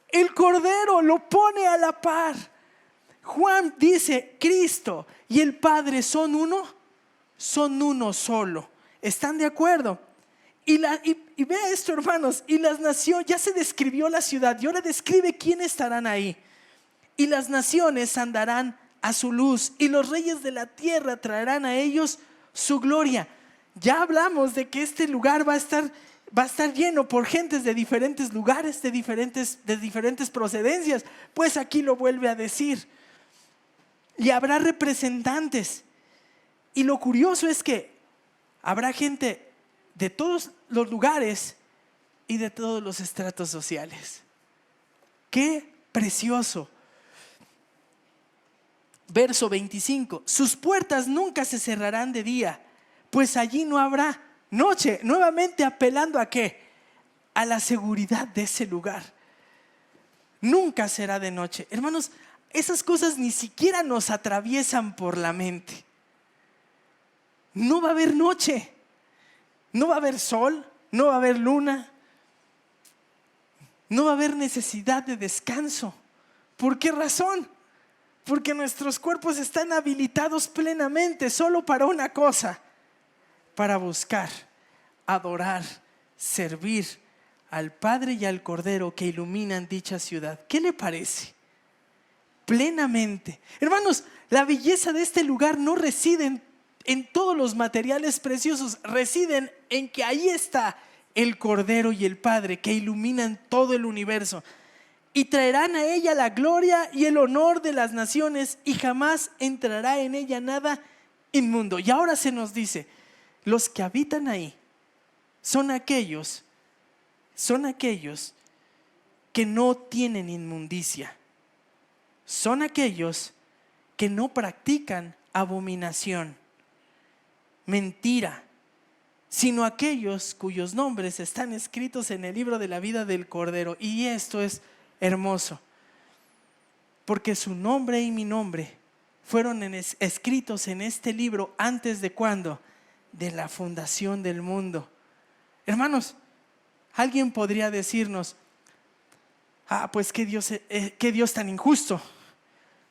Speaker 1: El Cordero. Lo pone a la par. Juan dice: Cristo y el Padre son uno solo. ¿Están de acuerdo? Y vea esto, hermanos. Y las naciones, ya se describió la ciudad, y ahora describe quién estarán ahí. Y las naciones andarán a su luz, y los reyes de la tierra traerán a ellos su gloria. Ya hablamos de que este lugar va a estar lleno por gentes de diferentes lugares, de diferentes procedencias. Pues aquí lo vuelve a decir. Y habrá representantes. Y lo curioso es que habrá gente de todos los lugares y de todos los estratos sociales. ¡Qué precioso! Verso 25: sus puertas nunca se cerrarán de día, pues allí no habrá noche. Nuevamente apelando ¿a qué? A la seguridad de ese lugar. Nunca será de noche. Hermanos, esas cosas ni siquiera nos atraviesan por la mente. No va a haber noche, no va a haber sol, no va a haber luna, no va a haber necesidad de descanso. ¿Por qué razón? Porque nuestros cuerpos están habilitados plenamente solo para una cosa: para buscar, adorar, servir al Padre y al Cordero que iluminan dicha ciudad. ¿Qué le parece? Plenamente. Hermanos, la belleza de este lugar no reside en todos los materiales preciosos, residen en que ahí está el Cordero y el Padre que iluminan todo el universo. Y traerán a ella la gloria y el honor de las naciones, y jamás entrará en ella nada inmundo. Y ahora se nos dice: los que habitan ahí son aquellos que no tienen inmundicia. Son aquellos que no practican abominación, mentira, sino aquellos cuyos nombres están escritos en el libro de la vida del Cordero. Y esto es hermoso, porque su nombre y mi nombre fueron escritos en este libro antes de ¿cuándo? De la fundación del mundo. Hermanos, alguien podría decirnos: pues qué Dios tan injusto,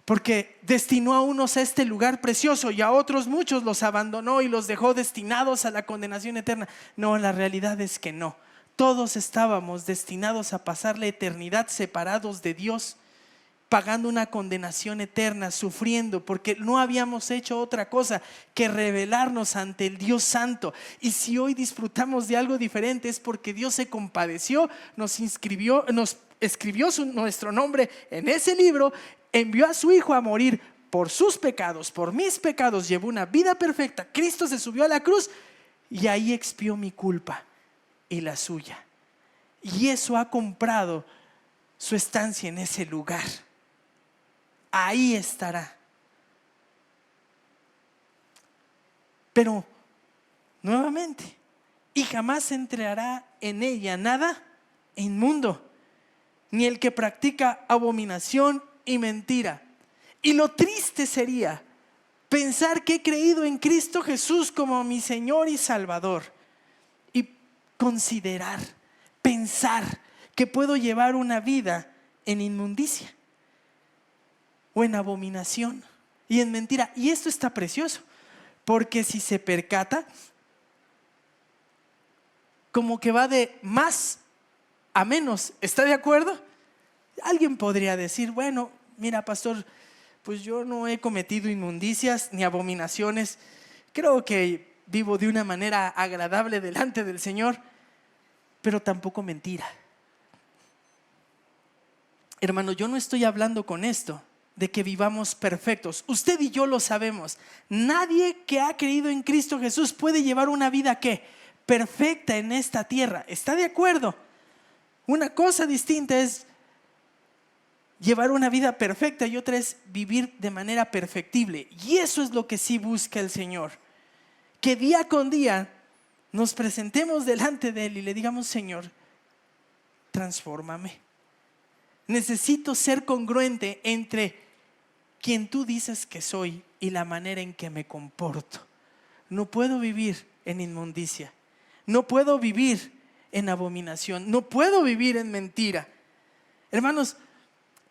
Speaker 1: porque destinó a unos a este lugar precioso y a otros muchos los abandonó y los dejó destinados a la condenación eterna. No, la realidad es que no. Todos estábamos destinados a pasar la eternidad separados de Dios pagando una condenación eterna, sufriendo, porque no habíamos hecho otra cosa que rebelarnos ante el Dios Santo. Y si hoy disfrutamos de algo diferente es porque Dios se compadeció, nos escribió nuestro nombre en ese libro, envió a su Hijo a morir por sus pecados, por mis pecados, llevó una vida perfecta. Cristo se subió a la cruz y ahí expió mi culpa y la suya. Y eso ha comprado su estancia en ese lugar. Ahí estará. Pero nuevamente, y jamás entrará en ella nada inmundo, ni el que practica abominación y mentira. Y lo triste sería pensar que he creído en Cristo Jesús como mi Señor y Salvador y pensar que puedo llevar una vida en inmundicia o en abominación y en mentira. Y esto está precioso, porque si se percata, como que va de más a menos. ¿Está de acuerdo? Alguien podría decir, bueno, mira, pastor, pues yo no he cometido inmundicias ni abominaciones. Creo que vivo de una manera agradable delante del Señor, pero tampoco mentira. Hermano, yo no estoy hablando con esto de que vivamos perfectos. Usted y yo lo sabemos. Nadie que ha creído en Cristo Jesús puede llevar una vida ¿qué? Perfecta en esta tierra. ¿Está de acuerdo? Una cosa distinta es llevar una vida perfecta y otra es vivir de manera perfectible. Y eso es lo que sí busca el Señor. Que día con día nos presentemos delante de Él y le digamos, Señor, transfórmame. Necesito ser congruente entre quien tú dices que soy y la manera en que me comporto. No puedo vivir en inmundicia. No puedo vivir en abominación. No puedo vivir en mentira. Hermanos,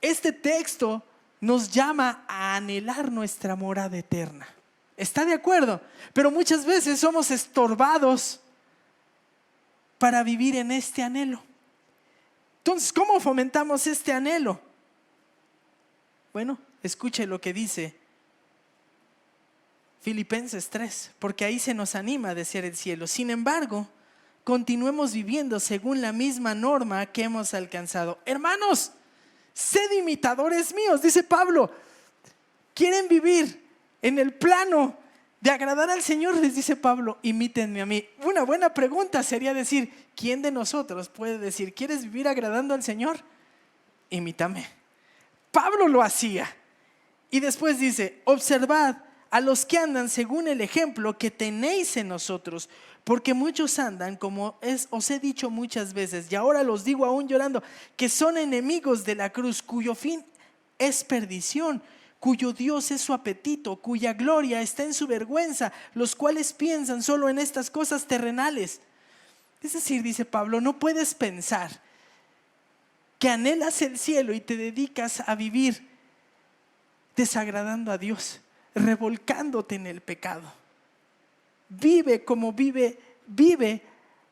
Speaker 1: este texto nos llama a anhelar nuestra morada eterna. ¿Está de acuerdo? Pero muchas veces somos estorbados para vivir en este anhelo. Entonces, ¿cómo fomentamos este anhelo? Bueno, escuche lo que dice Filipenses 3, porque ahí se nos anima a desear el cielo. Sin embargo, continuemos viviendo según la misma norma que hemos alcanzado. Hermanos, sed imitadores míos, dice Pablo. ¿Quieren vivir en el plano de agradar al Señor? Les dice Pablo, imítenme a mí. Una buena pregunta sería decir, ¿quién de nosotros puede decir, ¿quieres vivir agradando al Señor? Imítame. Pablo lo hacía. Y después dice, observad a los que andan según el ejemplo que tenéis en nosotros, porque muchos andan, como os he dicho muchas veces, y ahora los digo aún llorando, que son enemigos de la cruz, cuyo fin es perdición, cuyo Dios es su apetito, cuya gloria está en su vergüenza, los cuales piensan solo en estas cosas terrenales. Es decir, dice Pablo, no puedes pensar que anhelas el cielo y te dedicas a vivir desagradando a Dios, revolcándote en el pecado. Vive como vive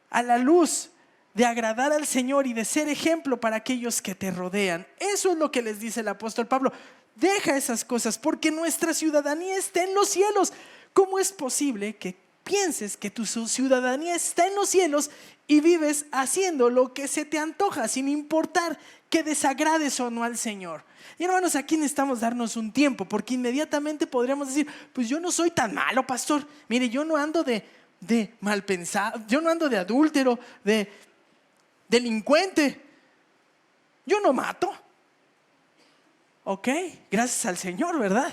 Speaker 1: a la luz de agradar al Señor y de ser ejemplo para aquellos que te rodean. Eso es lo que les dice el apóstol Pablo. Deja esas cosas porque nuestra ciudadanía está en los cielos. ¿Cómo es posible que pienses que tu ciudadanía está en los cielos y vives haciendo lo que se te antoja sin importar que desagrades o no al Señor? Y hermanos, aquí necesitamos darnos un tiempo, porque inmediatamente podríamos decir, pues yo no soy tan malo, pastor. Mire, yo no ando de mal pensado, yo no ando de adúltero, de delincuente. Yo no mato. Ok, gracias al Señor, ¿verdad?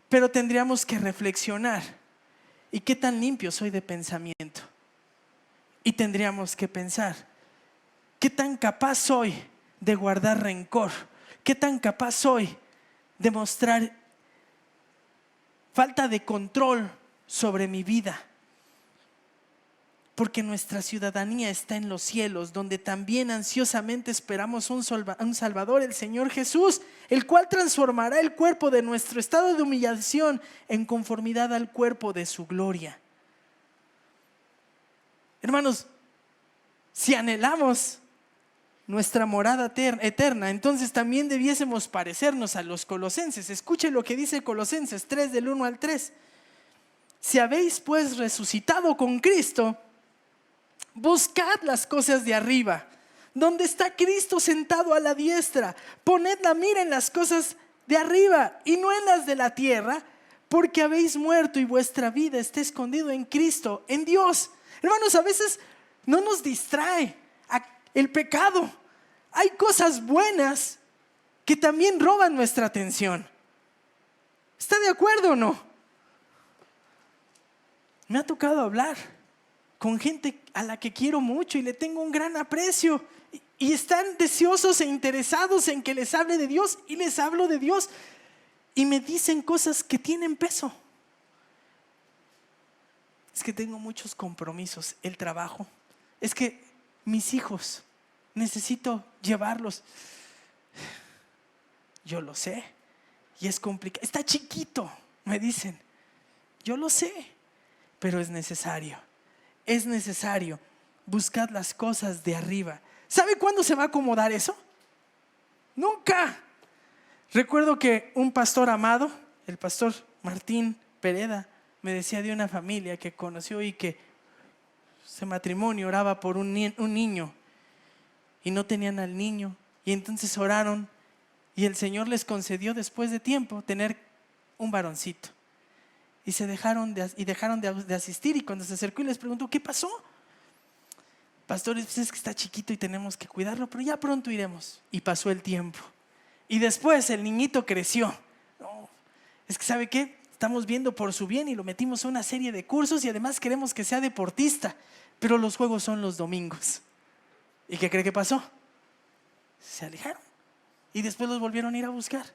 Speaker 1: Pero tendríamos que reflexionar. ¿Y qué tan limpio soy de pensamiento? Y tendríamos que pensar, ¿qué tan capaz soy de guardar rencor? ¿Qué tan capaz soy de mostrar falta de control sobre mi vida? Porque nuestra ciudadanía está en los cielos, donde también ansiosamente esperamos un Salvador, el Señor Jesús, el cual transformará el cuerpo de nuestro estado de humillación en conformidad al cuerpo de su gloria. Hermanos, si anhelamos nuestra morada eterna, entonces también debiésemos parecernos a los colosenses. Escuche lo que dice Colosenses 3 del 1 al 3. Si habéis pues resucitado con Cristo, buscad las cosas de arriba, donde está Cristo sentado a la diestra. Poned la mira en las cosas de arriba y no en las de la tierra, porque habéis muerto y vuestra vida está escondido en Cristo, en Dios. Hermanos, a veces no nos distrae el pecado. Hay cosas buenas que también roban nuestra atención. ¿Está de acuerdo o no? Me ha tocado hablar con gente a la que quiero mucho y le tengo un gran aprecio, y están deseosos e interesados en que les hable de Dios, y les hablo de Dios y me dicen cosas que tienen peso. Es que tengo muchos compromisos, el trabajo, es que mis hijos, necesito llevarlos. Yo lo sé, y es complicado. Está chiquito, me dicen. Yo lo sé, pero es necesario. Es necesario. Buscad las cosas de arriba. ¿Sabe cuándo se va a acomodar eso? Nunca. Recuerdo que un pastor amado, el pastor Martín Pereda, me decía de una familia que conoció y que ese matrimonio oraba por un niño y no tenían al niño, y entonces oraron y el Señor les concedió después de tiempo tener un varoncito, y dejaron de asistir. Y cuando se acercó y les preguntó: ¿qué pasó? Pastores, pues es que está chiquito y tenemos que cuidarlo, pero ya pronto iremos. Y pasó el tiempo y después el niñito creció. No, es que ¿sabe qué? Estamos viendo por su bien y lo metimos a una serie de cursos, y además queremos que sea deportista, pero los juegos son los domingos. ¿Y qué cree que pasó? Se alejaron y después los volvieron a ir a buscar.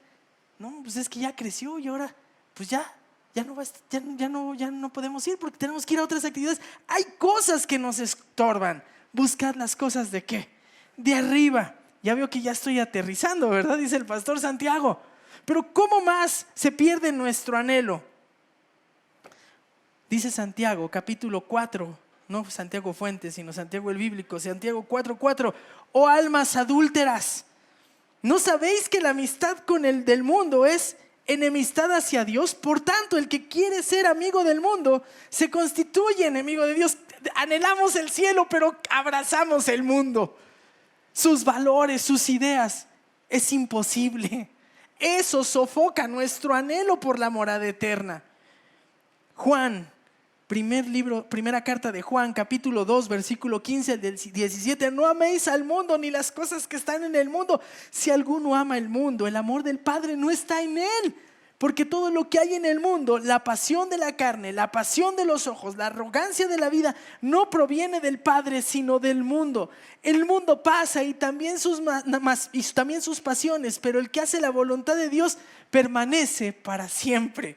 Speaker 1: No, pues es que ya creció y ahora pues ya no podemos ir porque tenemos que ir a otras actividades. Hay cosas que nos estorban. Buscad las cosas ¿de qué? De arriba. Ya veo que ya estoy aterrizando, ¿verdad? Dice el pastor Santiago. Pero ¿cómo más se pierde nuestro anhelo? Dice Santiago, capítulo 4, no Santiago Fuentes, sino Santiago el bíblico, Santiago 4:4. Oh almas adúlteras, ¿no sabéis que la amistad con el del mundo es enemistad hacia Dios? Por tanto, el que quiere ser amigo del mundo se constituye enemigo de Dios. Anhelamos el cielo, pero abrazamos el mundo, sus valores, sus ideas. Es imposible. Eso sofoca nuestro anhelo por la morada eterna. Juan, primera carta de Juan, capítulo 2, versículo 15 al 17. No améis al mundo ni las cosas que están en el mundo. Si alguno ama el mundo, el amor del Padre no está en él. Porque todo lo que hay en el mundo, la pasión de la carne, la pasión de los ojos, la arrogancia de la vida, no proviene del Padre, sino del mundo. El mundo pasa y también sus pasiones, pero el que hace la voluntad de Dios permanece para siempre.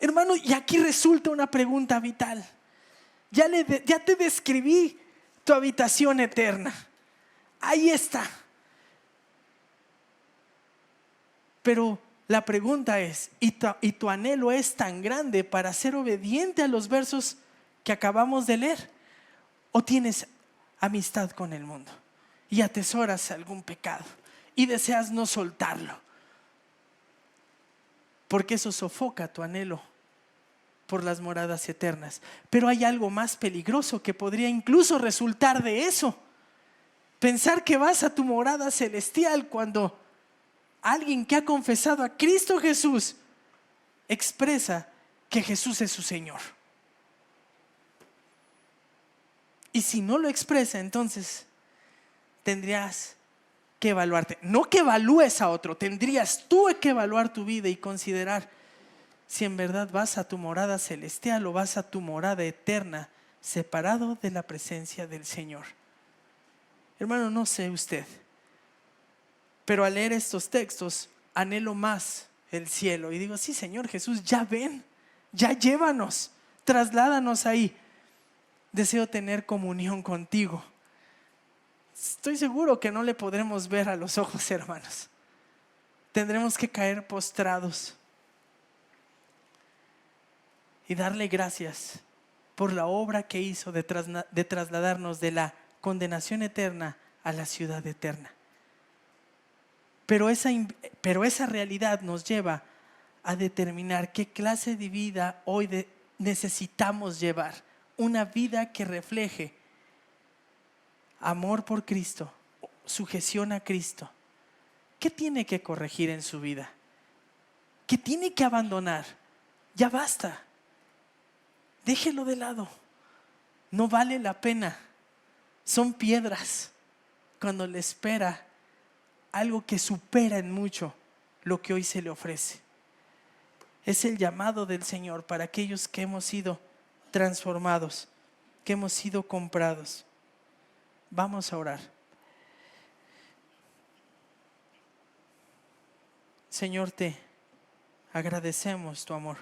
Speaker 1: Hermano, y aquí resulta una pregunta vital. Ya te describí tu habitación eterna. Ahí está. Pero la pregunta es, ¿y tu anhelo es tan grande para ser obediente a los versos que acabamos de leer? ¿O tienes amistad con el mundo y atesoras algún pecado y deseas no soltarlo? Porque eso sofoca tu anhelo por las moradas eternas. Pero hay algo más peligroso que podría incluso resultar de eso. Pensar que vas a tu morada celestial cuando alguien que ha confesado a Cristo Jesús expresa que Jesús es su Señor. Y si no lo expresa, entonces tendrías que evaluarte. No que evalúes a otro, tendrías tú que evaluar tu vida y considerar si en verdad vas a tu morada celestial o vas a tu morada eterna, separado de la presencia del Señor. Hermano, no sé usted, pero al leer estos textos anhelo más el cielo y digo: sí, Señor Jesús, ya ven, ya llévanos, trasládanos ahí. Deseo tener comunión contigo. Estoy seguro que no le podremos ver a los ojos, hermanos. Tendremos que caer postrados y darle gracias por la obra que hizo de trasladarnos de la condenación eterna a la ciudad eterna. Pero esa realidad nos lleva a determinar qué clase de vida hoy necesitamos llevar. Una vida que refleje amor por Cristo, sujeción a Cristo. ¿Qué tiene que corregir en su vida? ¿Qué tiene que abandonar? Ya basta. Déjelo de lado. No vale la pena. Son piedras cuando le espera algo que supera en mucho lo que hoy se le ofrece. Es el llamado del Señor para aquellos que hemos sido transformados, que hemos sido comprados. Vamos a orar. Señor, te agradecemos tu amor.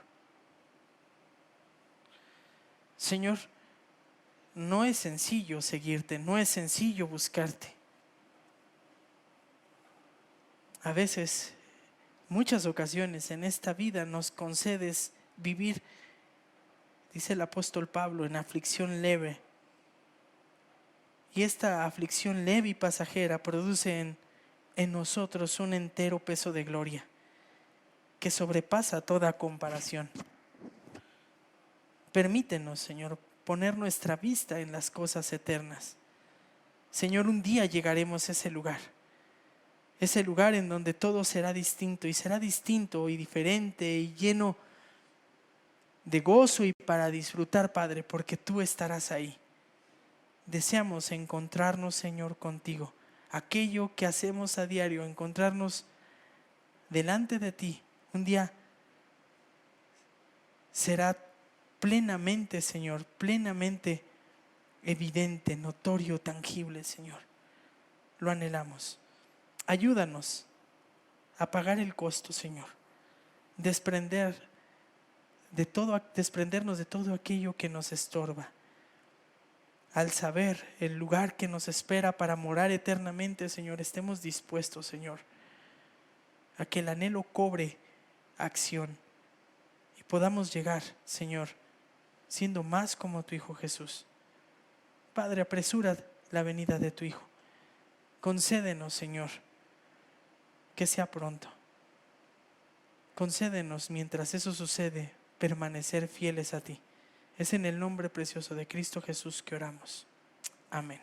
Speaker 1: Señor, no es sencillo seguirte, no es sencillo buscarte. A veces, muchas ocasiones en esta vida nos concedes vivir, dice el apóstol Pablo, en aflicción leve. Y esta aflicción leve y pasajera produce en nosotros un entero peso de gloria que sobrepasa toda comparación. Permítenos, Señor, poner nuestra vista en las cosas eternas. Señor, un día llegaremos a ese lugar en donde todo será distinto y diferente y lleno de gozo y para disfrutar, Padre, porque tú estarás ahí. Deseamos encontrarnos, Señor, contigo. Aquello que hacemos a diario, encontrarnos delante de ti, un día será plenamente, Señor, plenamente evidente, notorio, tangible, Señor. Lo anhelamos. Ayúdanos a pagar el costo, Señor. Desprendernos de todo aquello que nos estorba. Al saber el lugar que nos espera para morar eternamente, Señor, estemos dispuestos, Señor, a que el anhelo cobre acción y podamos llegar, Señor, siendo más como tu Hijo Jesús. Padre, apresura la venida de tu Hijo. Concédenos, Señor, que sea pronto. Concédenos, mientras eso sucede, permanecer fieles a ti. Es en el nombre precioso de Cristo Jesús que oramos. Amén.